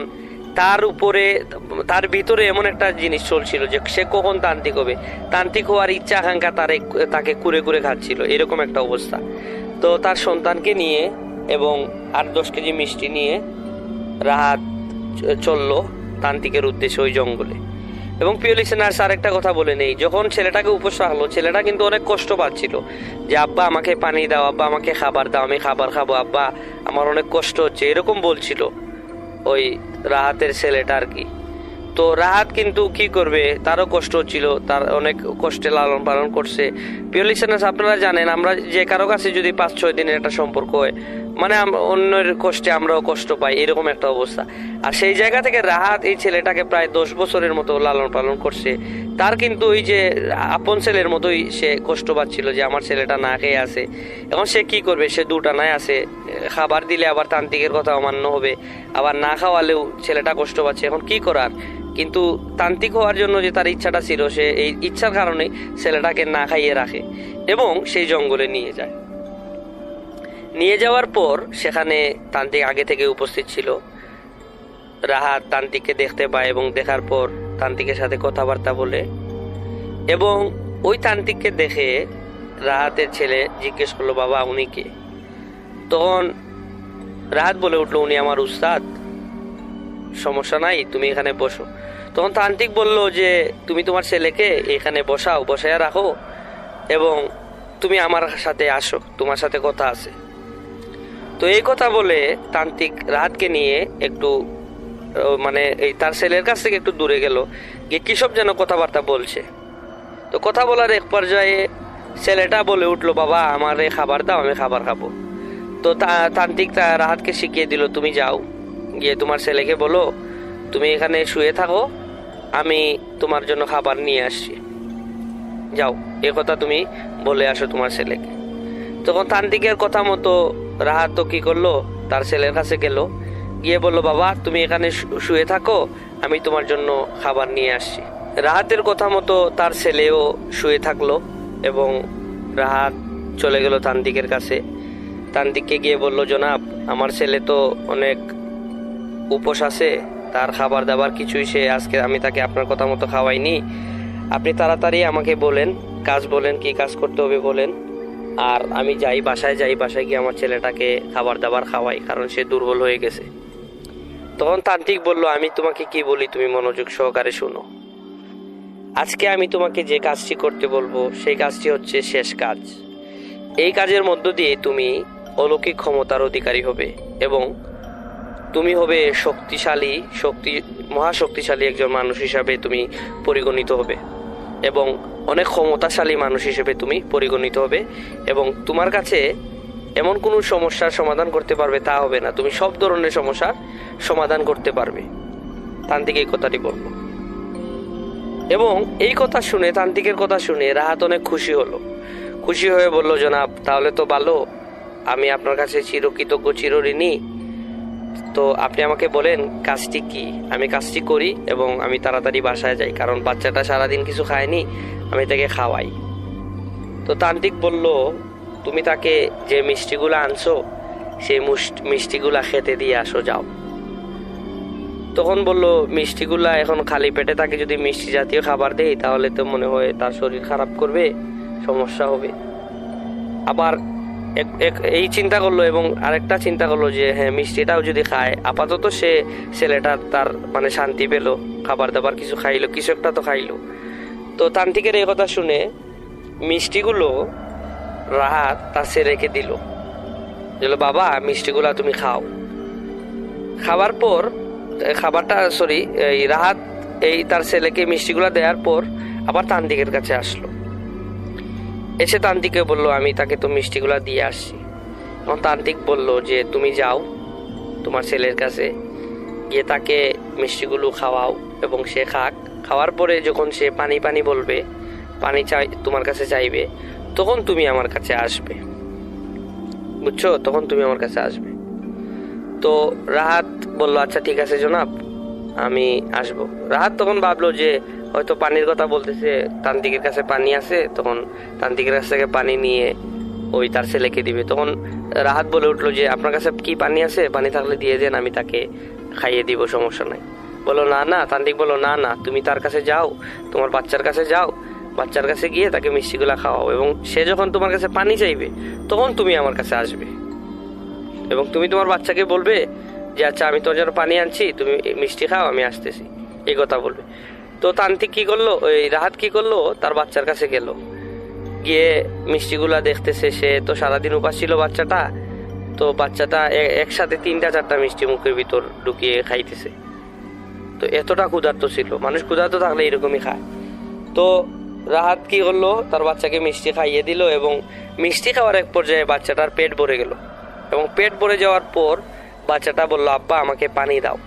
তার ভিতরে এমন একটা জিনিস চলছিল যে সে কখন তান্ত্রিক হবে, তান্ত্রিক হওয়ার ইচ্ছা আকাঙ্ক্ষা তাকে কুরে কুরে খাচ্ছিল, এরকম একটা অবস্থা। তো তার সন্তানকে নিয়ে এবং 8-10 কেজি মিষ্টি নিয়ে রাহাত চললো তান্ত্রিকের উদ্দেশ্যে ওই জঙ্গলে। এবং প্রিয় লিসেনার্স, আরেকটা কথা বলে নেই, যখন ছেলেটাকে উপোস রাখলো, ছেলেটা কিন্তু অনেক কষ্ট পাচ্ছিল যে আব্বা আমাকে পানি দাও, আব্বা আমাকে খাবার দাও, আমি খাবার খাবো, আব্বা আমার অনেক কষ্ট হচ্ছে, এরকম বলছিল ওই রাহাতের ছেলেটা আর কি। তো রাহাত কিন্তু কি করবে, তারও কষ্ট হচ্ছিল, তার অনেক কষ্টে লালন পালন করছে। প্রিয় লিসেনার্স, আপনারা জানেন, আমরা যে কারো কাছে যদি 5-6 দিনের একটা সম্পর্ক হয়, মানে অন্যের কষ্টে আমরাও কষ্ট পাই, এরকম একটা অবস্থা। আর সেই জায়গা থেকে রাহাত এই ছেলেটাকে প্রায় 10 বছরের মতো লালন পালন করছে। তার কিন্তু ওই যে আপন ছেলের মতোই সে কষ্ট পাচ্ছিল যে আমার ছেলেটা না খেয়ে আছে। এখন সে কি করবে, সে দুটানায় আছে, খাবার দিলে আবার তান্ত্রিকের কথা অমান্য হবে, আবার না খাওয়ালেও ছেলেটা কষ্ট পাচ্ছে, এখন কি করার। কিন্তু তান্ত্রিক হওয়ার জন্য যে তার ইচ্ছাটা ছিল, সে এই ইচ্ছার কারণে ছেলেটাকে না খাইয়ে রাখে এবং সেই জঙ্গলে নিয়ে যায়। নিয়ে যাওয়ার পর সেখানে তান্ত্রিক আগে থেকে উপস্থিত ছিল। রাহাত তান্ত্রিককে দেখতে পায় এবং দেখার পর তান্ত্রিকের সাথে কথাবার্তা বলে, এবং ওই তান্ত্রিককে দেখে রাহাতের ছেলে জিজ্ঞেস করলো, বাবা উনি কে? তখন রাহাত বলে উঠলো, উনি আমার উস্তাদ, সমস্যা নাই, তুমি এখানে বসো। তখন তান্ত্রিক বলল যে তুমি তোমার ছেলেকে এখানে বসায়া রাখো এবং তুমি আমার সাথে আসো, তোমার সাথে কথা আছে। তো এই কথা বলে তান্ত্রিক রাহাতকে নিয়ে একটু মানে এই তার ছেলের কাছ থেকে একটু দূরে গেল, গিয়ে কিসব যেন কথাবার্তা বলছে। তো কথা বলার এক পর্যায়ে ছেলেটা বলে উঠলো, বাবা আমার খাবার দাও, আমি খাবার খাবো। তো তান্ত্রিক রাহাতকে শিখিয়ে দিল, তুমি যাও, গিয়ে তোমার ছেলেকে বলো তুমি এখানে শুয়ে থাকো, আমি তোমার জন্য খাবার নিয়ে আসছি, যাও এ কথা তুমি বলে আসো তোমার ছেলেকে। তখন তান্ত্রিকের কথা মতো রাহাত তো কি করলো, তার ছেলের কাছে গেল, গিয়ে বললো, বাবা তুমি এখানে শুয়ে থাকো, আমি তোমার জন্য খাবার নিয়ে আসছি। রাহাতের কথা মতো তার ছেলেও শুয়ে থাকলো এবং রাহাত চলে গেল তান্ত্রিকের কাছে। তান্ত্রিককে গিয়ে বলল, জনাব আমার ছেলে তো অনেক উপোস আছে, তার খাবার দাবার কিছুই সে আজকে আমি তাকে আপনার কথা মতো খাওয়াইনি, আপনি তাড়াতাড়ি আমাকে বলেন, কাজ বলেন, কি কাজ করতে হবে বলেন, আর আমি বাসায় গিয়ে আমার ছেলেটাকে খাবার দাবার খাওয়াই, কারণ সে দুর্বল হয়ে গেছে। তখন তান্ত্রিক বলল, আমি তোমাকে কি বলি তুমি মনোযোগ সহকারে শোনো। আজকে আমি তোমাকে যে কাজটি করতে বলবো সেই কাজটি হচ্ছে শেষ কাজ। এই কাজের মধ্য দিয়ে তুমি অলৌকিক ক্ষমতার অধিকারী হবে এবং তুমি হবে মহাশক্তিশালী একজন মানুষ হিসাবে তুমি পরিগণিত হবে এবং অনেক ক্ষমতাশালী মানুষ হিসেবে তুমি পরিগণিত হবে, এবং তোমার কাছে এমন কোনো সমস্যার সমাধান করতে পারবে তা হবে না, তুমি সব ধরনের সমস্যার সমাধান করতে পারবে। তান্ত্রিক এই কথাটি বলল এবং এই কথা শুনে, তান্ত্রিকের কথা শুনে রাহাত অনেক খুশি হয়ে বলল, জনাব তাহলে তো ভালো, আমি আপনার কাছে চিরকৃতজ্ঞ, চিরঋণী। তো আপনি আমাকে বলেন কাজটি কি, আমি কাজটি করি এবং আমি তাড়াতাড়ি বাসায় যাই, কারণ বাচ্চাটা সারাদিন কিছু খায়নি, আমি তাকে খাওয়াই। তো তান্ত্রিক বলল, তুমি তাকে যে মিষ্টিগুলো আনছো সেই মিষ্টিগুলা খেতে দিয়ে আসো, যাও। তখন বলল, মিষ্টিগুলা এখন খালি পেটে তাকে যদি মিষ্টি জাতীয় খাবার দেই তাহলে তো মনে হয় তার শরীর খারাপ করবে, সমস্যা হবে। আবার এই চিন্তা করলো এবং আরেকটা চিন্তা করলো যে হ্যাঁ মিষ্টিটাও যদি খায়, আপাতত ছেলেটা তার মানে শান্তি পেল, খাবার দাবার কিছু খাইলো, কিছু একটা তো খাইলো। তো তান্ত্রিকের এই কথা শুনে মিষ্টিগুলো রাহাত তার ছেলেকে দিল বলল বাবা মিষ্টিগুলা তুমি খাও। খাবার পর এই রাহাত এই তার ছেলেকে মিষ্টিগুলা দেওয়ার পর আবার তান্ত্রিকের কাছে আসলো। এসে তান্ত্রিককে বলল আমি তাকে তো মিষ্টিগুলা দিয়ে আসছি। তখন তান্ত্রিক বলল যে তুমি যাও তোমার ছেলের কাছে, গিয়ে তাকে মিষ্টিগুলো খাওয়াও এবং সে খাক। খাওয়ার পরে যখন সে পানি পানি বলবে, পানি চাই তোমার কাছে চাইবে, তখন তুমি আমার কাছে আসবে, বুঝছো? তখন তুমি আমার কাছে আসবে। তো রাহাত বলল আচ্ছা ঠিক আছে জনাব, আমি আসব। রাহাত তখন ভাবলো যে হয়তো পানির কথা বলতেছে, তান্ত্রিকের কাছে পানি আছে, তখন তান্ত্রিকের কাছ থেকে পানি নিয়ে ওই তার ছেলেকে দিবে। তখন রাহাত বলে উঠলো যে আপনার কাছে কি পানি আছে? পানি থাকলে দিয়ে দেন, আমি তাকে খাইয়ে দিব, সমস্যা নাই। বললো না না, তান্ত্রিক বললো না না, তুমি তার কাছে যাও, তোমার বাচ্চার কাছে যাও, বাচ্চার কাছে গিয়ে তাকে মিষ্টিগুলা খাওয়াও, এবং সে যখন তোমার কাছে পানি চাইবে তখন তুমি আমার কাছে আসবে, এবং তুমি তোমার বাচ্চাকে বলবে যে আচ্ছা আমি তোর জন্য পানি আনছি, তুমি মিষ্টি খাও, আমি আসতেছি, এই কথা বলবে। তো তান্ত্রিক কি করলো, ওই রাহাত কি করলো, তার বাচ্চার কাছে গেল, গিয়ে মিষ্টিগুলা দেখতেছে। সে তো সারাদিন উপাস ছিল বাচ্চাটা, তো বাচ্চাটা একসাথে 3-4টা মিষ্টি মুখের ভিতর ঢুকিয়ে খাইতেছে। তো এতটা ক্ষুধার্ত ছিল, মানুষ ক্ষুধার্ত থাকলে এরকমই খায়। তো রাহাত কি করলো, তার বাচ্চাকে মিষ্টি খাইয়ে দিল, এবং মিষ্টি খাওয়ার এক পর্যায়ে বাচ্চাটার পেট ভরে গেল, এবং পেট ভরে যাওয়ার পর বাচ্চাটা বলল আব্বা আমাকে পানি দাও।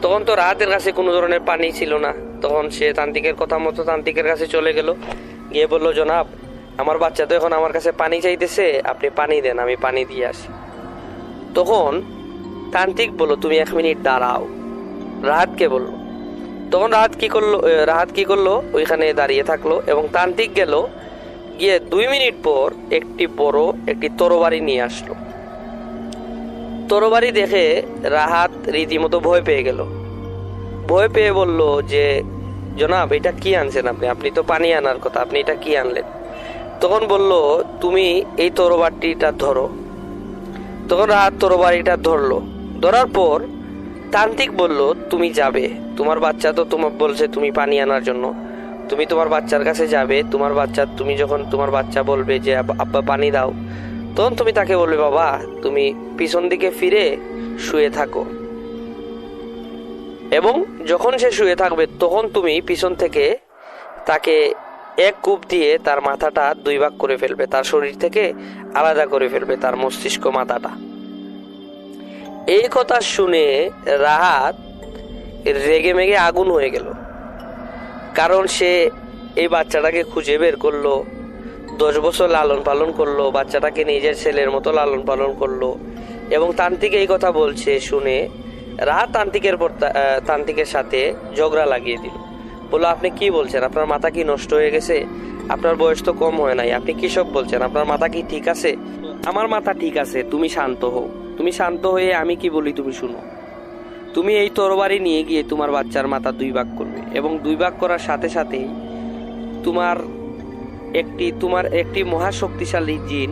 তখন তো রাহাতের কাছে কোনো ধরনের পানি ছিল না। তখন সে তান্ত্রিকের কথা মতো তান্ত্রিকের কাছে চলে গেল, গিয়ে বলল জনাব আমার বাচ্চা তো এখন আমার কাছে পানি চাইতেছে, আপনি পানি দেন, আমি পানি দিয়ে আসি। তখন তান্ত্রিক বলল তুমি 1 মিনিট দাঁড়াও, রাহাতকে বলল। তখন রাহাত কি করলো ওইখানে দাঁড়িয়ে থাকলো, এবং তান্ত্রিক গেল, গিয়ে 2 মিনিট পর একটি তরবারি নিয়ে আসলো। তরবারি দেখে রাহাত রীতিমতো ভয় পেয়ে গেল। ভয় পেয়ে বলল যে জনাব এটা কি আনছেন আপনি তো পানি আনার কথা, আপনি এটা কি আনলেন? তখন বলল তুমি এই তরবারিটা ধরো। তখন রাহাত তরবারিটা ধরলো। ধরার পর তান্ত্রিক বলল তুমি যাবে, তোমার বাচ্চা তো তোমার বলছে তুমি পানি আনার জন্য, তুমি তোমার বাচ্চার কাছে যাবে, তুমি যখন তোমার বাচ্চা বলবে যে আব্বা পানি দাও, তখন তুমি তাকে বলবে বাবা তুমি পিছন দিকে ফিরে শুয়ে থাকো, এবং যখন সে শুয়ে থাকবে তখন তুমি পিছন থেকে তাকে এক কূপ দিয়ে তার মাথাটা 2 ভাগ করে ফেলবে, তার শরীর থেকে আলাদা করে ফেলবে তার মস্তিষ্ক মাথাটা। এই কথা শুনে রাহাত রেগে মেগে আগুন হয়ে গেল, কারণ সে এই বাচ্চাটাকে খুঁজে বের করলো, 10 বছর লালন পালন করলো, বাচ্চাটাকে নিজের ছেলের মতো লালন পালন করলো, এবং তান্ত্রিক এই কথা বলছে শুনে রাহাত তান্ত্রিকের সাথে ঝগড়া লাগিয়ে দিল। বললো আপনি কি বলছেন, আপনার মাথা কি নষ্ট হয়ে গেছে? আপনার বয়স তো কম হয় নাই, আপনি কি সব বলছেন? আপনার মাথা কি ঠিক আছে? আমার মাথা ঠিক আছে, তুমি শান্ত হও, তুমি শান্ত হয়ে আমি কি বলি তুমি শুনো। তুমি এই তরবারি নিয়ে গিয়ে তোমার বাচ্চার মাথা 2 ভাগ করবে, এবং 2 ভাগ করার সাথে সাথেই তোমার একটি মহাশক্তিশালী জিন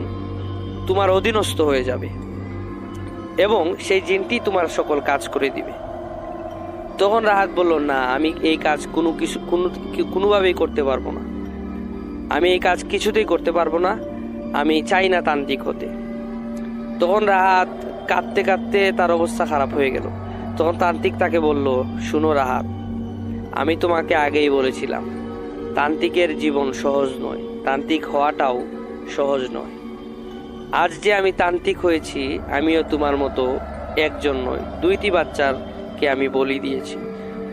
তোমার অধীনস্থ হয়ে যাবে, এবং সেই জিনটি তোমার সকল কাজ করে দিবে। তখন রাহাত বলল না, আমি এই কাজ কোনোভাবেই করতে পারবো না, আমি এই কাজ কিছুতেই করতে পারবো না, আমি চাই না তান্ত্রিক হতে। তখন রাহাত কাঁদতে কাঁদতে তার অবস্থা খারাপ হয়ে গেল। তখন তান্ত্রিক তাকে বলল শুনো রাহাত, আমি তোমাকে আগেই বলেছিলাম তান্ত্রিকের জীবন সহজ নয়, তান্ত্রিক হওয়াটাও সহজ নয়। আজ যে আমি তান্ত্রিক হয়েছি, আমিও তোমার মতো একজন নয়, 2টি বাচ্চাকে আমি বলি দিয়েছি,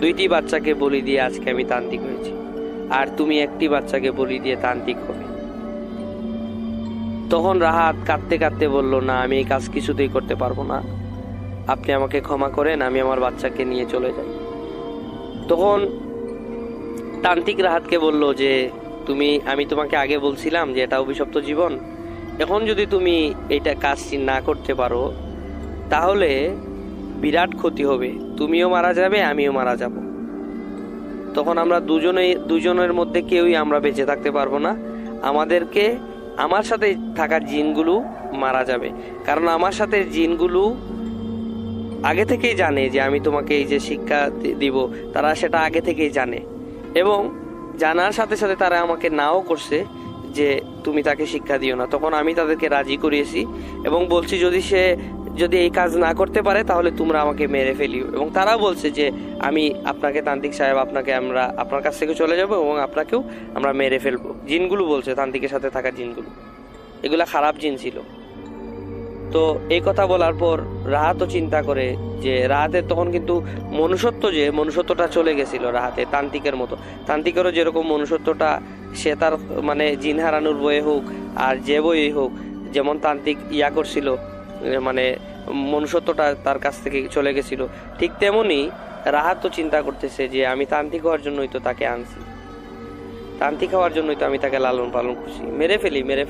2টি বাচ্চাকে বলি দিয়ে আজকে আমি তান্ত্রিক হয়েছি, আর তুমি একটি বাচ্চাকে বলি দিয়ে তান্ত্রিক হবে। তখন রাহাত কাঁদতে কাঁদতে বলল না, আমি এই কাজ কিছুতেই করতে পারবো না, আপনি আমাকে ক্ষমা করেন, আমি আমার বাচ্চাকে নিয়ে চলে যাই। তখন তান্ত্রিক রাহাতকে বলল যে আমি তোমাকে আগে বলছিলাম যে এটা অভিশপ্ত জীবন, এখন যদি তুমি এইটা কাজটি না করতে পারো তাহলে বিরাট ক্ষতি হবে, তুমিও মারা যাবে, আমিও মারা যাব। তখন আমরা দুজনের মধ্যে কেউই আমরা বেঁচে থাকতে পারবো না, আমার সাথে থাকা জিনগুলো মারা যাবে, কারণ আমার সাথে জিনগুলো আগে থেকেই জানে যে আমি তোমাকে এই যে শিক্ষা দিব, তারা সেটা আগে থেকেই জানে, এবং জানার সাথে সাথে তারা আমাকে নাও করছে যে তুমি তাকে শিক্ষা দিও না। তখন আমি তাদেরকে রাজি করিয়েছি এবং বলছি যদি এই কাজ না করতে পারে তাহলে তোমরা আমাকে মেরে ফেলিও। এবং তারাও বলছে যে আমি আপনাকে তান্ত্রিক সাহেব, আমরা আপনার কাছ থেকে চলে যাব এবং আপনাকেও আমরা মেরে ফেলবো। জিনগুলো বলছে, তান্ত্রিকের সাথে থাকা জিনগুলো, এগুলা খারাপ জিন ছিল। তো এই কথা বলার পর রাহাতও চিন্তা করে যে রাহাতের তখন কিন্তু মনুষ্যত্বটা চলে গেছিল রাহাতে, তান্ত্রিকের মতো। তান্ত্রিকেরও যেরকম মনুষ্যত্বটা, সে তার মানে জিন হারানোর বয়ে হোক আর যে বই হোক, যেমন তান্ত্রিক করছিল, মানে মনুষ্যত্বটা তার কাছ থেকে চলে গেছিল, ঠিক তেমনি রাহাত তো চিন্তা করতেছে যে আমি তান্ত্রিক হওয়ার জন্যই তো তাকে আনছি, তান্ত্রিক হওয়ার জন্যই তো আমি তাকে লালন পালন করছি। মেরে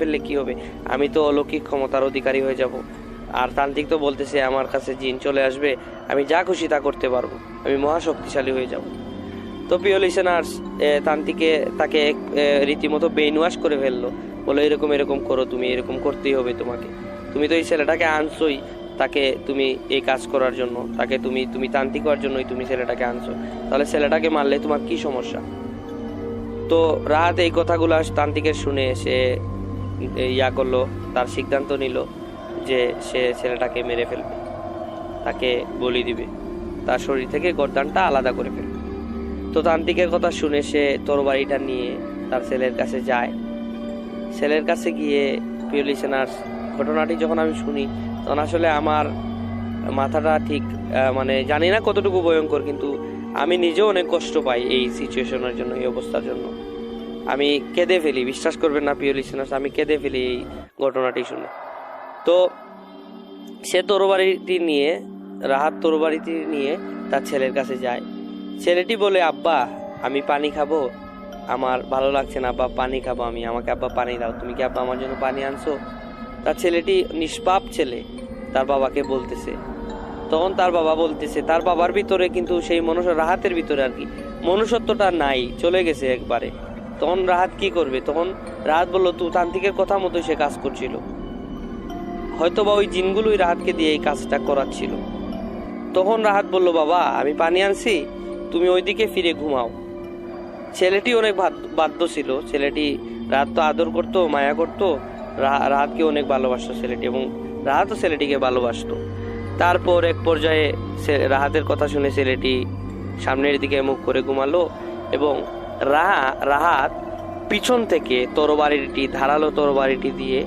ফেললে কি হবে, আমি তো অলৌকিক ক্ষমতার অধিকারী হয়ে যাব। আর তান্ত্রিক তো বলতেছে আমার কাছে জিন চলে আসবে, আমি যা খুশি তা করতে পারবো, আমি মহাশক্তিশালী হয়ে যাব। তো প্রিয় লিসেনার্স, তান্ত্রিকে তাকে রীতিমতো ব্রেইন ওয়াশ করে ফেললো, বলো এরকম করো, তুমি এরকম করতেই হবে তোমাকে, তুমি তো এই ছেলেটাকে আনছোই তাকে তুমি এই কাজ করার জন্য, তাকে তুমি তান্ত্রিক হওয়ার জন্যই তুমি ছেলেটাকে আনছো, তাহলে ছেলেটাকে মারলে তোমার কি সমস্যা? তো রাহাত এই কথাগুলো তান্ত্রিকের শুনে সে করলো, তার সিদ্ধান্ত নিল যে সে ছেলেটাকে মেরে ফেলবে, তাকে বলি দিবে, তার শরীর থেকে গর্দানটা আলাদা করে ফেলবে। তো তান্ত্রিকের কথা শুনে সে তরবারিটা নিয়ে তার ছেলের কাছে যায়। ছেলের কাছে গিয়ে প্রিয় লিসেনার্স, ঘটনাটি যখন আমি শুনি তখন আসলে আমার মাথাটা ঠিক মানে জানি না কতটুকু ভয়ঙ্কর, কিন্তু আমি নিজেও অনেক কষ্ট পাই এই সিচুয়েশনের জন্য, এই অবস্থার জন্য। আমি কেঁদে ফেলি, বিশ্বাস করবেন না প্রিয় লিসেনার্স, আমি কেঁদে ফেলি এই ঘটনাটি শুনে। তো সে রাহাত তরবারিটি নিয়ে তার ছেলের কাছে যায়। ছেলেটি বলে, আব্বা আমি পানি খাবো, আমার ভালো লাগছে না আব্বা, পানি খাবো আমি, আমাকে আব্বা পানি দাও, তুমি কি আব্বা আমার জন্য পানি আনছো? তার ছেলেটি নিষ্পাপ ছেলে তার বাবাকে বলতেছে। তখন তার বাবা বলতেছে, তার বাবার ভিতরে কিন্তু সেই রাহাতের ভিতরে আর কি মনুষ্যত্বটা নাই, চলে গেছে একবারে। তখন রাহাত কি করবে? তখন রাহাত বললো, তুই তান্ত্রিকের কথা মতোই সে কাজ করছিল, হয়তোবা ওই জিনগুলোই রাহাতকে দিয়ে এই কাজটা করাচ্ছিল। তখন রাহাত বলল, বাবা আমি পানি আনছি, তুমি ওইদিকে ফিরে ঘুমাও। ছেলেটি অনেক বাধ্য ছিল, ছেলেটি রাহাত তো আদর করতো, মায়া করতো, রাহাতকে অনেক ভালোবাসতো ছেলেটি, এবং রাহাতও ছেলেটিকে ভালোবাসতো। তারপর এক পর্যায়ে রাহাতের কথা শুনে ছেলেটি সামনের দিকে মুখ করে ঘুমালো, এবং রাহাত পিছন থেকে ধারালো তরবারিটি দিয়ে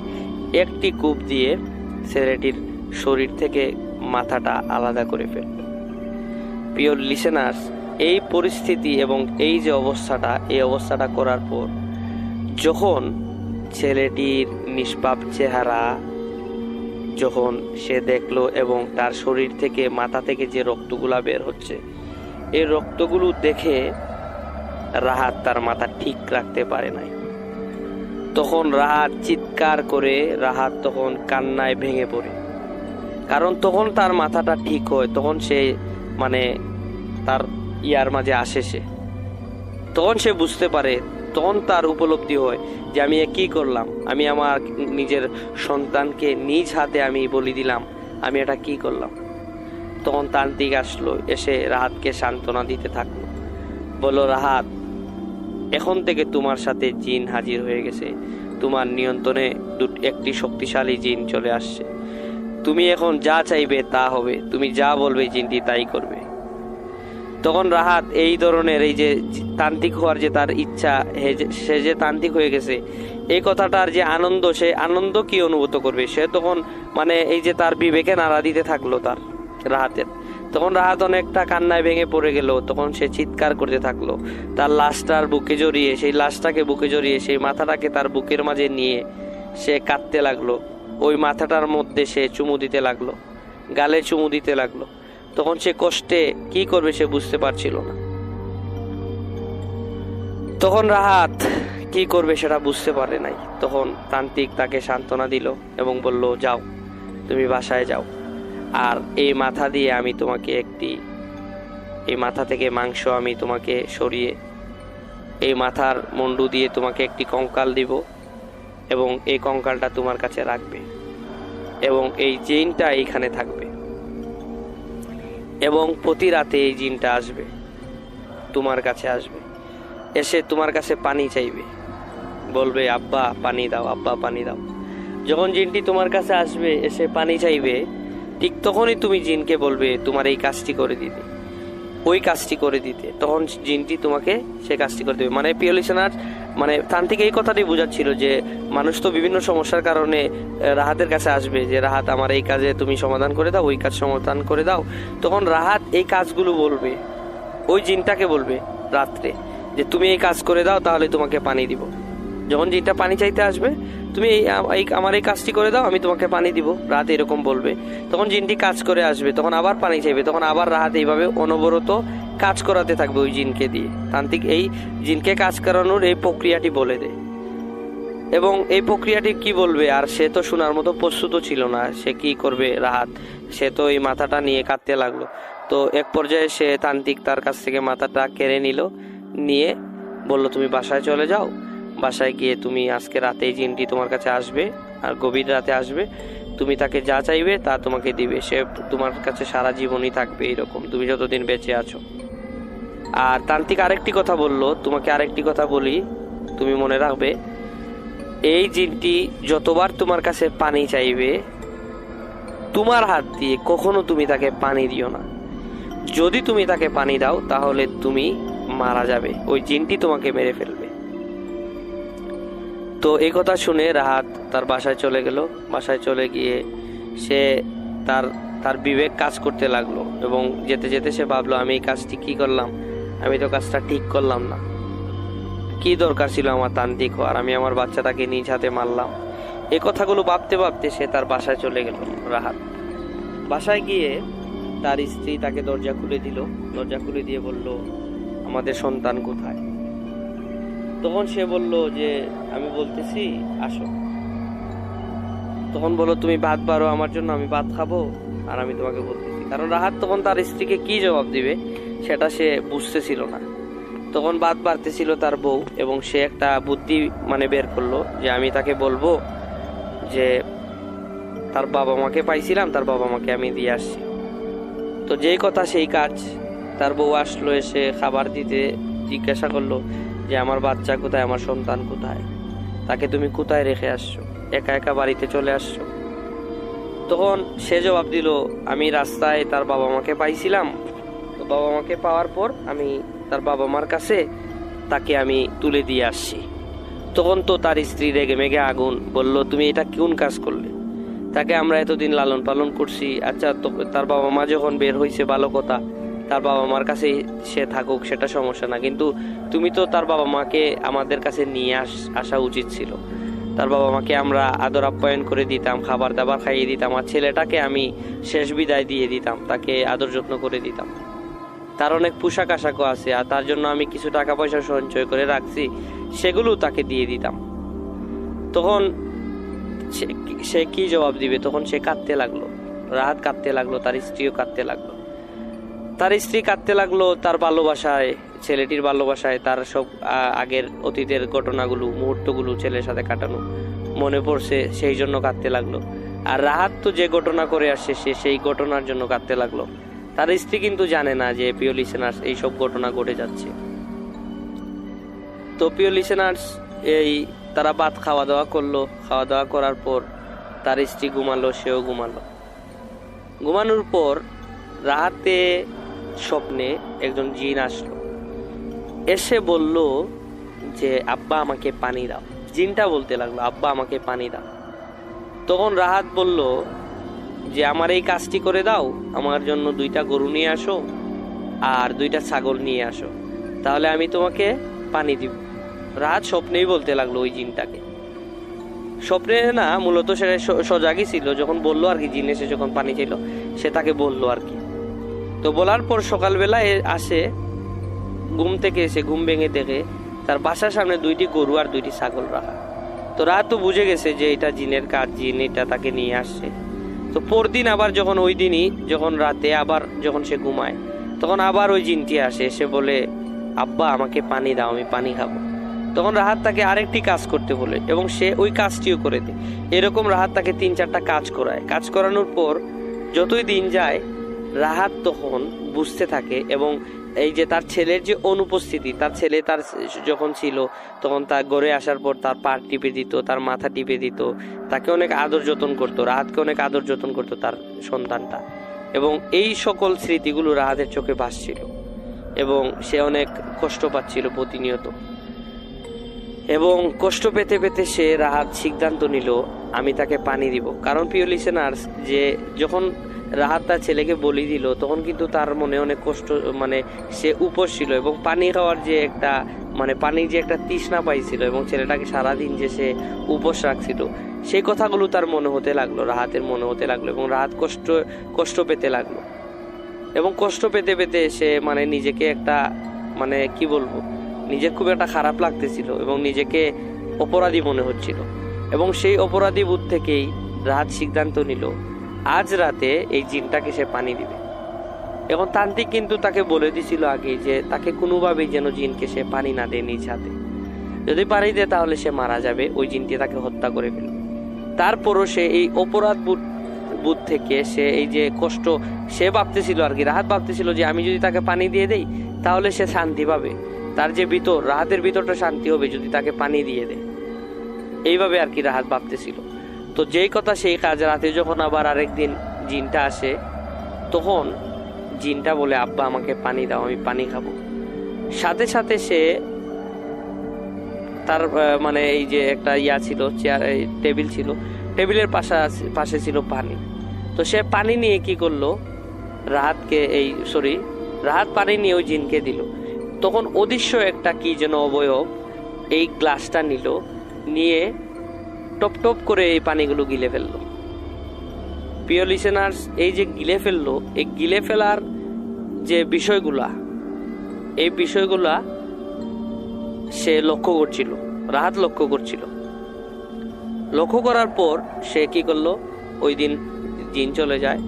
একটি কূপ দিয়ে ছেলেটির শরীর থেকে মাথাটা আলাদা করে ফেলল। প্রিয় লিসেনার্স, এই পরিস্থিতি এবং এই যে অবস্থাটা করার পর যখন ছেলেটির নিষ্পাপ চেহারা যখন সে দেখলো এবং তার শরীর থেকে, মাথা থেকে যে রক্তগুলা বের হচ্ছে, এই রক্তগুলো দেখে রাহাত তার মাথা ঠিক রাখতে পারে নাই। তখন রাহাত চিৎকার করে, রাহাত তখন কান্নায় ভেঙে পড়ে। কারণ তখন তার মাথাটা ঠিক হয়, তখন সে মানে তার মাঝে আসে, তখন সে বুঝতে পারে, তখন তার উপলব্ধি হয় যে আমি কি করলাম, আমি আমার নিজের সন্তানকে নিজ হাতে আমি বলি দিলাম, আমি এটা কি করলাম। তখন তান্ত্রিক আসলো, এসে রাহাতকে সান্ত্বনা দিতে থাকলো, বলল, রাহাত এখন থেকে তোমার সাথে জিন হাজির হয়ে গেছে, তোমার নিয়ন্ত্রণে একটি শক্তিশালী জিন চলে আসছে, তুমি এখন যা চাইবে তা হবে, তুমি যা বলবে জিনটি তাই করবে। তখন রাহাত এই ধরনের এই যে তান্ত্রিক হওয়ার যে তার ইচ্ছা, সে যে তান্ত্রিক হয়ে গেছে, এই কথাটার যে আনন্দ, সে আনন্দ কি অনুভূত করবে, সে তখন মানে এই যে তার বিবেকে নাড়া দিতে থাকলো তার রাহাতের। তখন রাহাত অনেকটা কান্নায় ভেঙে পড়ে গেল, তখন সে চিৎকার করতে থাকলো, তার লাশটার বুকে জড়িয়ে, সেই লাশটাকে বুকে জড়িয়ে, সেই মাথাটাকে তার বুকের মাঝে নিয়ে সে কাঁদতে লাগলো, ওই মাথাটার মধ্যে সে চুমু দিতে লাগলো, গালে চুমু দিতে লাগলো। তখন সে কষ্টে কি করবে সে বুঝতে পারছিল না। তখন রাহাত কি করবে সেটা বুঝতে পারে নাই। তখন তান্ত্রিক তাকে সান্ত্বনা দিল এবং বলল, যাও তুমি বাসায় যাও, আর এই মাথা দিয়ে আমি তোমাকে এই মাথা থেকে মাংস আমি তোমাকে সরিয়ে এই মাথার মুন্ডু দিয়ে তোমাকে একটি কঙ্কাল দিব, এবং এই কঙ্কালটা তোমার কাছে রাখবে, এবং এই জিনটা এইখানে থাকবে, এবং প্রতি রাতে এই জিনটা আসবে, তোমার কাছে আসবে, এসে তোমার কাছে পানি চাইবে, বলবে আব্বা পানি দাও, আব্বা পানি দাও। যখন জিনটি তোমার কাছে আসবে, এসে পানি চাইবে, ঠিক তখনই তুমি জিনকে বলবে তোমার এই কাজটি করে দিতে, ওই কাজটি করে দিতে। তখন জিনটি তোমাকে সে কাজটি করে দেবে। মানে প্রিয় লিসেনার, মানে তান্ত্রিক এই কথাটি বোঝাচ্ছিল যে মানুষ তো বিভিন্ন সমস্যার কারণে রাহাতের কাছে আসবে, যে রাহাত আমার এই কাজে তুমি সমাধান করে দাও, ওই কাজ সমাধান করে দাও। তখন রাহাত এই কাজগুলো বলবে, ওই জিনটাকে বলবে রাত্রে যে তুমি এই কাজ করে দাও, তাহলে তোমাকে পানি দিব। যখন জিনটা পানি চাইতে আসবে, তুমি আমার এই কাজটি করে দাও, আমি তোমাকে পানি দিব, রাত এরকম বলবে। তখন জিনটি কাজ করে আসবে, তখন আবার পানি চাইবে, তখন আবার রাহাত এইভাবে অনবরত কাজ করাতে থাকবে ওই জিনকে দিয়ে। তান্ত্রিক এই জিনকে কাজ করানোর এই প্রক্রিয়াটি বলে দেয়। এবং এই প্রক্রিয়াটি কি বলবে, আর সে তো শোনার মতো প্রস্তুত ছিল না। সে কি করবে রাহাত, সে তো এই মাথাটা নিয়ে কাঁদতে লাগলো। তো এক পর্যায়ে সে তান্ত্রিক তার কাছ থেকে মাথাটা কেড়ে নিল, নিয়ে বলল তুমি বাসায় চলে যাও, বাসায় গিয়ে তুমি আজকে রাতেই জিনটি তোমার কাছে আসবে, আর গভীর রাতে আসবে, তুমি তাকে যা চাইবে তা তোমাকে দিবে, সে তোমার কাছে সারা জীবনই থাকবে এরকম, তুমি যতদিন বেঁচে আছো। আর তান্ত্রিক আরেকটি কথা বলল, তোমাকে আরেকটি কথা বলি, তুমি মনে রাখবে, এই জিনটি যতবার তোমার কাছে পানি চাইবে, তোমার হাত দিয়ে কখনো তুমি তাকে পানি দিও না। যদি তুমি তাকে পানি দাও তাহলে তুমি মারা যাবে, ওই জিনটি তোমাকে মেরে ফেলবে। তো এই কথা শুনে রাহাত তার বাসায় চলে গেল। বাসায় চলে গিয়ে সে তার বিবেক কাজ করতে লাগলো, এবং যেতে যেতে সে ভাবলো আমি এই কাজটি কি করলাম, আমি তো কাজটা ঠিক করলাম না, কি দরকার ছিল আমার তান্ত্রিক হওয়ার, আমি আমার বাচ্চাটাকে নিজ হাতে মারলাম। এই কথাগুলো ভাবতে ভাবতে সে তার বাসায় চলে গেল। রাহাত বাসায় গিয়ে তার স্ত্রী তাকে দরজা খুলে দিল, দরজা খুলে দিয়ে বলল আমাদের সন্তান কোথায়। তখন সে বলল যে আমি বলতেছি আসো। তখন বলল তুমি ভাত বাড়ো আমার জন্য, আমি ভাত খাবো, আর আমি তোমাকে বলতেছি। কারণ রাহাত তখন তার স্ত্রীকে কি জবাব দিবে সেটা সে বুঝতেছিল না। তখন ভাত বাড়তেছিল তার বউ, এবং সে একটা বুদ্ধি বের করলো যে আমি তাকে বলবো যে তার বাবা মাকে পাইছিলাম, তার বাবা মাকে আমি দিয়ে আসছি। তো যেই কথা সেই কাজ। তার বউ আসলো, এসে খাবার দিতে জিজ্ঞাসা করলো যে আমার বাচ্চা কোথায়, আমার সন্তান কোথায়, তাকে তুমি কোথায় রেখে আসছো, একা একা বাড়িতে চলে আসছো। তখন সে জবাব দিল আমি রাস্তায় তার বাবা মাকে পাইছিলাম, তো বাবা মাকে পাওয়ার পর আমি তার বাবা মার কাছে তাকে আমি তুলে দিয়ে আসছি। তখন তো তার স্ত্রী রেগে মেগে আগুন, বলল তুমি এটা কোন কাজ করলে, তাকে আমরা এতদিন লালন পালন করছি, আচ্ছা তো তার বাবা মা যখন বের হয়েছে ভালো কথা, তার বাবা মার কাছে সে থাকুক, সেটা সমস্যা না, কিন্তু তুমি তো তার বাবা মাকে আমাদের কাছে নিয়ে আসা উচিত ছিল। তার বাবা মাকে আমরা আদর আপ্যায়ন করে দিতাম, খাবার দাবার খাইয়ে দিতাম, আর ছেলেটাকে আমি শেষ বিদায় দিয়ে দিতাম, তাকে আদর যত্ন করে দিতাম। তার অনেক পোশাক আশাকও আছে, আর তার জন্য আমি কিছু টাকা পয়সা সঞ্চয় করে রাখছি, সেগুলো তাকে দিয়ে দিতাম। তখন সে কি জবাব দিবে, তখন সে কাঁদতে লাগলো, রাহাত কাঁদতে লাগলো, তার স্ত্রীও কাঁদতে লাগলো। তার স্ত্রী কাঁদতে লাগলো তার ভালোবাসায়, ছেলেটির ভালোবাসায়, তার সব আগের অতীতের ঘটনাগুলো, মুহূর্তগুলো ছেলের সাথে কাটানো মনে পড়ছে, সেই জন্য কাঁদতে লাগলো। আর রাহাত তো যে ঘটনা করে আসছে, সে সেই ঘটনার জন্য কাঁদতে লাগলো। তার স্ত্রী কিন্তু জানে না যে প্রিয় লিসেনার্স এইসব ঘটনা ঘটে যাচ্ছে। তো প্রিয় লিসেনার্স, তারা ভাত খাওয়া দাওয়া করলো, খাওয়া দাওয়া করার পর তার স্ত্রী ঘুমালো, সেও ঘুমালো। ঘুমানোর পর রাতে স্বপ্নে একজন জিন আসলো, এসে বলল যে আব্বা আমাকে পানি দাও। জিনটা বলতে লাগলো আব্বা আমাকে পানি দাও। তখন রাহাত বলল যে আমার এই কাজটি করে দাও, আমার জন্য 2টা গরু নিয়ে আসো আর 2টা ছাগল নিয়ে আসো, তাহলে আমি তোমাকে পানি দিব। রাহাত স্বপ্নেই বলতে লাগলো ওই জিনটাকে, স্বপ্নে না, মূলত সে সজাগই ছিল, যখন বললো আর কি, জিন এসে যখন পানি চাইলো সে তাকে বললো আর কি। তো বলার পর সকালবেলা আসে, ঘুম থেকে এসে ঘুম ভেঙে দেখে তার বাসার সামনে 2টি গরু আর 2টি ছাগল রাখা। তো রাত তো বুঝে গেছে যে এটা জিনের কাজ, জিন এটা তাকে নিয়ে আসছে। তো পরদিন আবার যখন ওই দিনই যখন রাতে আবার যখন সে ঘুমায়, তখন আবার ওই জিনটি আসে, এসে বলে আব্বা আমাকে পানি দাও, আমি পানি খাবো। তখন রাহাত তাকে আরেকটি কাজ করতে বলে, এবং সে ওই কাজটিও করে দেয়। এরকম রাহাত তাকে 3-4টা কাজ করায়। কাজ করানোর পর যতই দিন যায়, রাহাত তখন বুঝতে থাকে, এবং এই যে তার ছেলের যে অনুপস্থিতি, তার ছেলে তার যখন ছিল তখন তার ঘরে আসার পর তার পা টিপে দিত, তার মাথা টিপে দিত, তাকে অনেক আদর যত্ন করতো, রাহাতকে অনেক আদর যত্ন করতো তার সন্তানটা। এবং এই সকল স্মৃতিগুলো রাহাতের চোখে ভাসছিল এবং সে অনেক কষ্ট পাচ্ছিল প্রতিনিয়ত। এবং কষ্ট পেতে পেতে সে রাহাত সিদ্ধান্ত নিল আমি তাকে পানি দিব। কারণ প্রিয় লিসেনার্স, যে যখন রাহাত তার ছেলেকে বলি দিল তখন কিন্তু তার মনে অনেক কষ্ট, মানে সে উপোস ছিল এবং পানি খাওয়ার যে একটা পানির যে একটা তৃষ্ণা পাইছিল এবং ছেলেটাকে সারাদিন যে সে উপোস রাখছিল, সেই কথাগুলো তার মনে হতে লাগলো, রাহাতের মনে হতে লাগলো এবং রাহাত কষ্ট পেতে লাগলো। এবং কষ্ট পেতে পেতে সে নিজেকে একটা কি বলবো, নিজের খুব একটা খারাপ লাগতেছিল এবং নিজেকে অপরাধী মনে হচ্ছিল। এবং সেই অপরাধী বোধ থেকেই রাহাত সিদ্ধান্ত নিল আজ রাতে এই জিনটাকে সে পানি দিবে। এবং তান্ত্রিক কিন্তু তাকে বলে দিছিল আগে যে তাকে কোনোভাবেই যেন জিনকে সে পানি না দেয় নিজ হাতে, যদি পানি দেয় তাহলে সে মারা যাবে, ওই জিনটি তাকে হত্যা করে ফেলবে। তারপরও সে এই অপরাধ বোধ থেকে সে এই যে কষ্ট, সে ভাবতেছিল আর কি, রাহাত ভাবতেছিল যে আমি যদি তাকে পানি দিয়ে দেই তাহলে সে শান্তি পাবে, তার যে ভিতর, রাহাতের ভিতরটা শান্তি হবে যদি তাকে পানি দিয়ে দেয়, এইভাবে আর কি রাহাত ভাবতেছিল। তো যেই কথা সেই কাজ। রাতে যখন আবার আরেকদিন জিনটা আসে তখন জিনটা বলে আব্বা আমাকে পানি দাও, আমি পানি খাবো। সাথে সাথে সে তার এই যে একটা ছিল, চেয়ার টেবিল ছিল, টেবিলের পাশে ছিল পানি। তো সে পানি নিয়ে কি করলো, রাহাত পানি নিয়ে ওই জিনকে দিল। তখন অদৃশ্য একটা কি যেন অবয়ব এই গ্লাসটা নিয়ে টপ টপ করে এই পানিগুলো গিলে ফেললো। প্রিয় লিসেনার্স, এই যে গিলে ফেললো, এই গিলে ফেলার যে বিষয়গুলা, এই বিষয়গুলা সে লক্ষ্য করছিল, রাহাত লক্ষ্য করছিল। লক্ষ্য করার পর সে কি করলো, ওই দিন জিন চলে যায়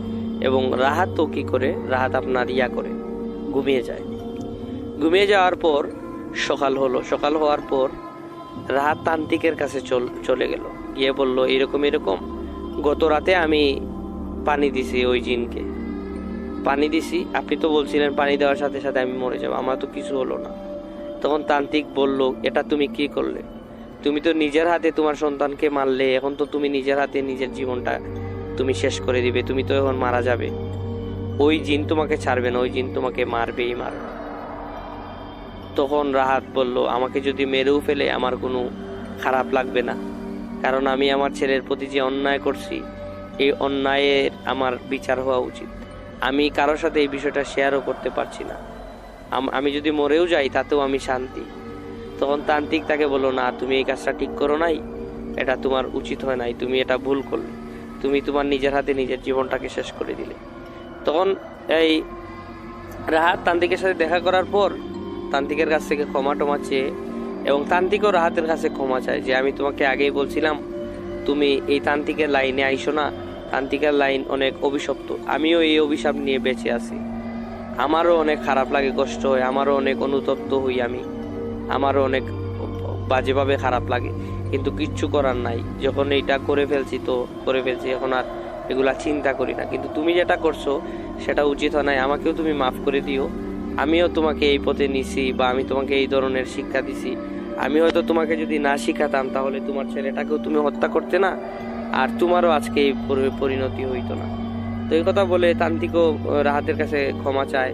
এবং রাহাত তো কি করে, রাহাত আপনার করে ঘুমিয়ে যায়। ঘুমিয়ে যাওয়ার পর সকাল হলো। সকাল হওয়ার পর রাহাত তান্ত্রিকের কাছে চলে গেল, গিয়ে বলল এরকম গত রাতে আমি পানি দিছি, ওই জিনকে পানি দিছি, আপনি তো বলছিলেন পানি দেওয়ার সাথে সাথে আমি মরে যাবো, আমার তো কিছু হলো না। তখন তান্ত্রিক বলল এটা তুমি কি করলে, তুমি তো নিজের হাতে তোমার সন্তানকে মারলে, এখন তো তুমি নিজের হাতে নিজের জীবনটা তুমি শেষ করে দিবে, তুমি তো এখন মারা যাবে, ওই জিন তোমাকে ছাড়বে না, ওই জিন তোমাকে মারবেই মারবে। তখন রাহাত বলল আমাকে যদি মেরেও ফেলে আমার কোনো খারাপ লাগবে না, কারণ আমি আমার ছেলের প্রতি যে অন্যায় করছি এই অন্যায়ের আমার বিচার হওয়া উচিত। আমি কারোর সাথে এই বিষয়টা শেয়ারও করতে পারছি না, আমি যদি মরেও যাই তাতেও আমি শান্তি। তখন তান্ত্রিক তাকে বলল না, তুমি এই কাজটা ঠিক করো নাই, এটা তোমার উচিত হয় নাই, তুমি এটা ভুল করলে, তুমি তোমার নিজের হাতে নিজের জীবনটাকে শেষ করে দিলে। তখন এই রাহাত তান্ত্রিকের সাথে দেখা করার পর তান্ত্রিকের কাছ থেকে ক্ষমা চেয়ে, এবং তান্ত্রিকও রাহাতের কাছে ক্ষমা চায় যে আমি তোমাকে আগেই বলছিলাম তুমি এই তান্ত্রিকের লাইনে আইসো না, তান্ত্রিকের লাইন অনেক অভিশপ্ত, আমিও এই অভিশাপ নিয়ে বেঁচে আছি, আমারও অনেক খারাপ লাগে, কষ্ট হয়, আমারও অনেক অনুতপ্ত হই, আমারও অনেক বাজেভাবে খারাপ লাগে, কিন্তু কিচ্ছু করার নাই, যখন এইটা করে ফেলছি তো করে ফেলছি, এখন আর এগুলা চিন্তা করি না, কিন্তু তুমি যেটা করছো সেটা উচিত হয় নাই, আমাকেও তুমি মাফ করে দিও, আমিও তোমাকে এই পথে নিছি বা আমি তোমাকে এই ধরনের শিক্ষা দিছি, আমি হয়তো তোমাকে যদি না শিখাতাম তাহলে তোমার ছেলেটাকেও তুমি হত্যা করতে না, আর তোমারও আজকে এই পরিণতি হইতো না। তো এই কথা বলে তান্ত্রিকও রাহাতের কাছে ক্ষমা চায়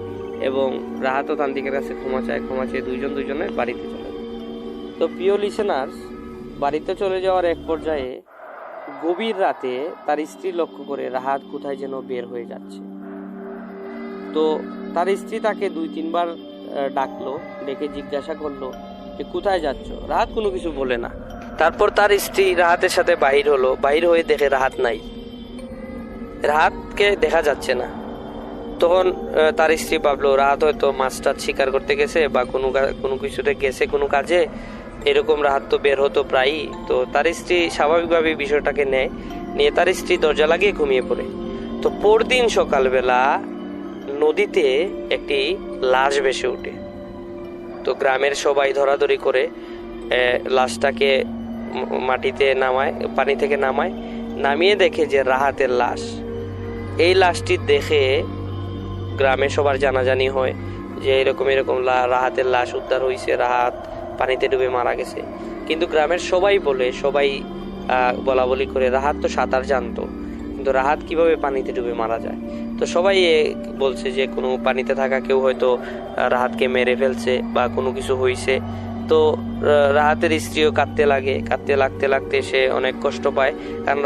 এবং রাহাতও তান্ত্রিকের কাছে ক্ষমা চেয়ে দুজনের বাড়িতে চলে যায়। তো প্রিয় লিসেনার্স, বাড়িতে চলে যাওয়ার এক পর্যায়ে গভীর রাতে তার স্ত্রী লক্ষ্য করে রাহাত কোথায় যেন বের হয়ে যাচ্ছে। তো তার স্ত্রী তাকে 2-3 বার ডাকলো, ডেকে জিজ্ঞাসা করলো যে কোথায় যাচ্ছ। রাহাত কোনো কিছু বলে না। তারপর তার স্ত্রী রাহাতের সাথে বাহির হয়ে দেখে রাহাত নাই, রাহাতকে দেখা যাচ্ছে না। তখন তার স্ত্রী ভাবলো রাহাত হয়তো মাছটা শিকার করতে গেছে বা কোনো কিছুতে গেছে কোনো কাজে, এরকম রাহাত তো বের হতো প্রায়ই। তো তার স্ত্রী স্বাভাবিকভাবে বিষয়টাকে নিয়ে তার স্ত্রী দরজা লাগিয়ে ঘুমিয়ে পড়ে। তো পরদিন সকালবেলা নদীতে একটি লাশ ভেসে ওঠে। তো গ্রামের সবাই ধরাধরি করে লাশটাকে মাটিতে নামায়, পানি থেকে নামিয়ে দেখে যে রাহাতের লাশ। এই লাশটি দেখে গ্রামে সবার জানাজানি হয়, যে এরকম এরকম রাহাতের লাশ উদ্ধার হয়েছে, রাহাত পানিতে ডুবে মারা গেছে। কিন্তু গ্রামের সবাই বলে, সবাই বলা বলি করে রাহাত তো সাঁতার জানতো, কিন্তু রাহাত কিভাবে পানিতে ডুবে মারা যায়। তো সবাই বলছে যে কোনো পানিতে থাকা কেউ হয়তো রাহাতকে মেরে ফেলছে বা কোনো কিছু হয়েছে। তো রাহাতের স্ত্রীও কাঁদতে লাগতে লাগতে সে অনেক কষ্ট পায়, কারণ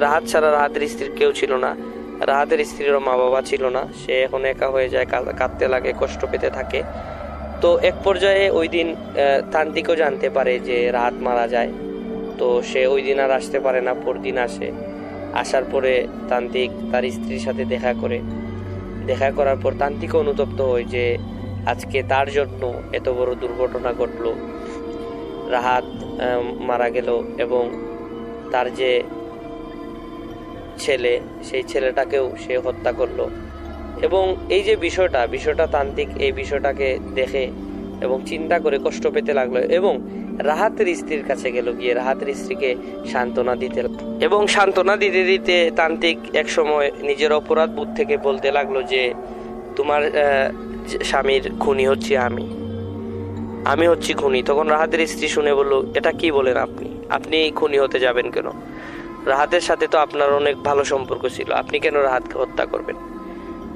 রাহাত ছাড়া রাহাতের স্ত্রীর কেউ ছিল না, রাহাতের স্ত্রীরও মা বাবা ছিল না। সে এখন একা হয়ে যায়, কাঁদতে লাগে, কষ্ট পেতে থাকে। তো এক পর্যায়ে ওই দিন তান্ত্রিকও জানতে পারে যে রাহাত মারা যায়। তো সে ওই দিন আর আসতে পারে না, পরদিন আসে। আসার পরে তান্ত্রিক তার স্ত্রীর সাথে দেখা করার পর তান্ত্রিক অনুতপ্ত হয় যে আজকে তার জন্য এত বড় দুর্ঘটনা ঘটলো, রাহাত মারা গেল এবং তার যে ছেলে, সেই ছেলেটাকেও সে হত্যা করলো। এবং এই যে বিষয়টা তান্ত্রিক এই বিষয়টাকে দেখে এবং চিন্তা করে কষ্ট পেতে লাগলো এবং রাহাতের স্ত্রীর কাছে গেল, গিয়ে রাহাতের স্ত্রীকে সান্ত্বনা দিতে দিতে তান্ত্রিক এক সময় নিজের অপরাধ বোধ থেকে বলতে লাগলো যে তোমার স্বামীর খুনি হচ্ছি আমি হচ্ছি খুনি। তখন রাহাতের স্ত্রী শুনে বলল, এটা কি বলেন আপনি খুনি হতে যাবেন কেন? রাহাতের সাথে তো আপনার অনেক ভালো সম্পর্ক ছিল, আপনি কেন রাহাতকে হত্যা করবেন?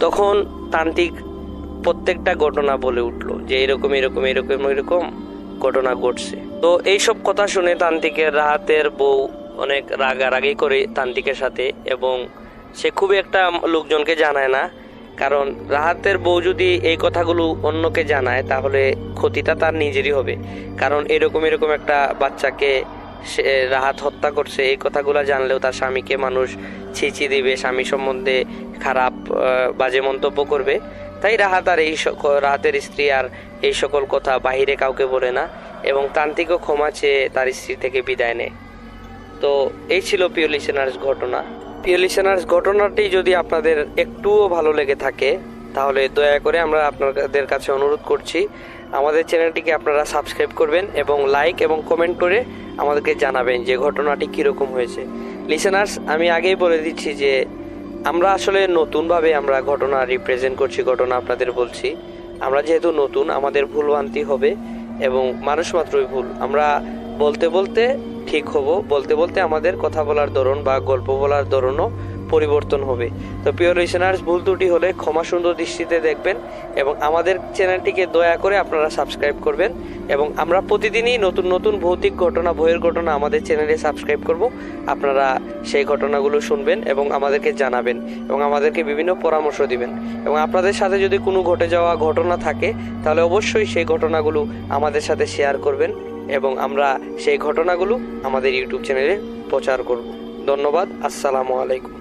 তখন তান্ত্রিক প্রত্যেকটা ঘটনা বলে উঠলো যে এরকম ঘটনা ঘটছে। তো এইসব কথা শুনে তান্ত্রিকের রাহাতের বউ অনেক রাগারাগি করে তান্ত্রিকের সাথে, এবং সে খুব একটা লোকজনকে জানায় না, কারণ রাহাতের বউ যদি এই কথাগুলো অন্যকে জানায় তাহলে ক্ষতিটা তার নিজেরই হবে। কারণ এরকম একটা বাচ্চাকে সে রাহাত হত্যা করছে, এই কথাগুলো জানলেও তার স্বামীকে মানুষ ছিচি দিবে, স্বামী সম্বন্ধে খারাপ বাজে মন্তব্য করবে। তাই রাহাতের স্ত্রী আর এই সকল কথা বাহিরে কাউকে বলে না এবং তান্ত্রিকও ক্ষমা চেয়ে তার স্ত্রী থেকে বিদায় নেয়। তো এই ছিল প্রিয় লিসেনার্স ঘটনাটি যদি আপনাদের একটুও ভালো লেগে থাকে তাহলে দয়া করে আমরা আপনাদের কাছে অনুরোধ করছি আমাদের চ্যানেলটিকে আপনারা সাবস্ক্রাইব করবেন এবং লাইক এবং কমেন্ট করে আমাদেরকে জানাবেন যে ঘটনাটি কীরকম হয়েছে। লিসেনার্স, আমি আগেই বলে দিচ্ছি যে আমরা আসলে নতুনভাবে আমরা ঘটনা রিপ্রেজেন্ট করছি, ঘটনা আপনাদের বলছি। আমরা যেহেতু নতুন, আমাদের ভুলভ্রান্তি হবে এবং মানুষ মাত্রই ভুল। আমরা বলতে ঠিক হব, বলতে আমাদের কথা বলার ধরন বা গল্প বলার ধরনও পরিবর্তন হবে। তো প্রিয় লিসেনার্স, ভুল ত্রুটি হলে ক্ষমা সুন্দর দৃষ্টিতে দেখবেন এবং আমাদের চ্যানেলটিকে দয়া করে আপনারা সাবস্ক্রাইব করবেন। এবং আমরা প্রতিদিনই নতুন ভৌতিক ঘটনা, বইয়ের ঘটনা আমাদের চ্যানেলে সাবস্ক্রাইব করব। আপনারা সেই ঘটনাগুলো শুনবেন এবং আমাদেরকে জানাবেন এবং আমাদেরকে বিভিন্ন পরামর্শ দিবেন। এবং আপনাদের সাথে যদি কোনো ঘটে যাওয়া ঘটনা থাকে তাহলে অবশ্যই সেই ঘটনাগুলো আমাদের সাথে শেয়ার করবেন এবং আমরা সেই ঘটনাগুলো আমাদের ইউটিউব চ্যানেলে প্রচার করব। ধন্যবাদ। আসসালামু আলাইকুম।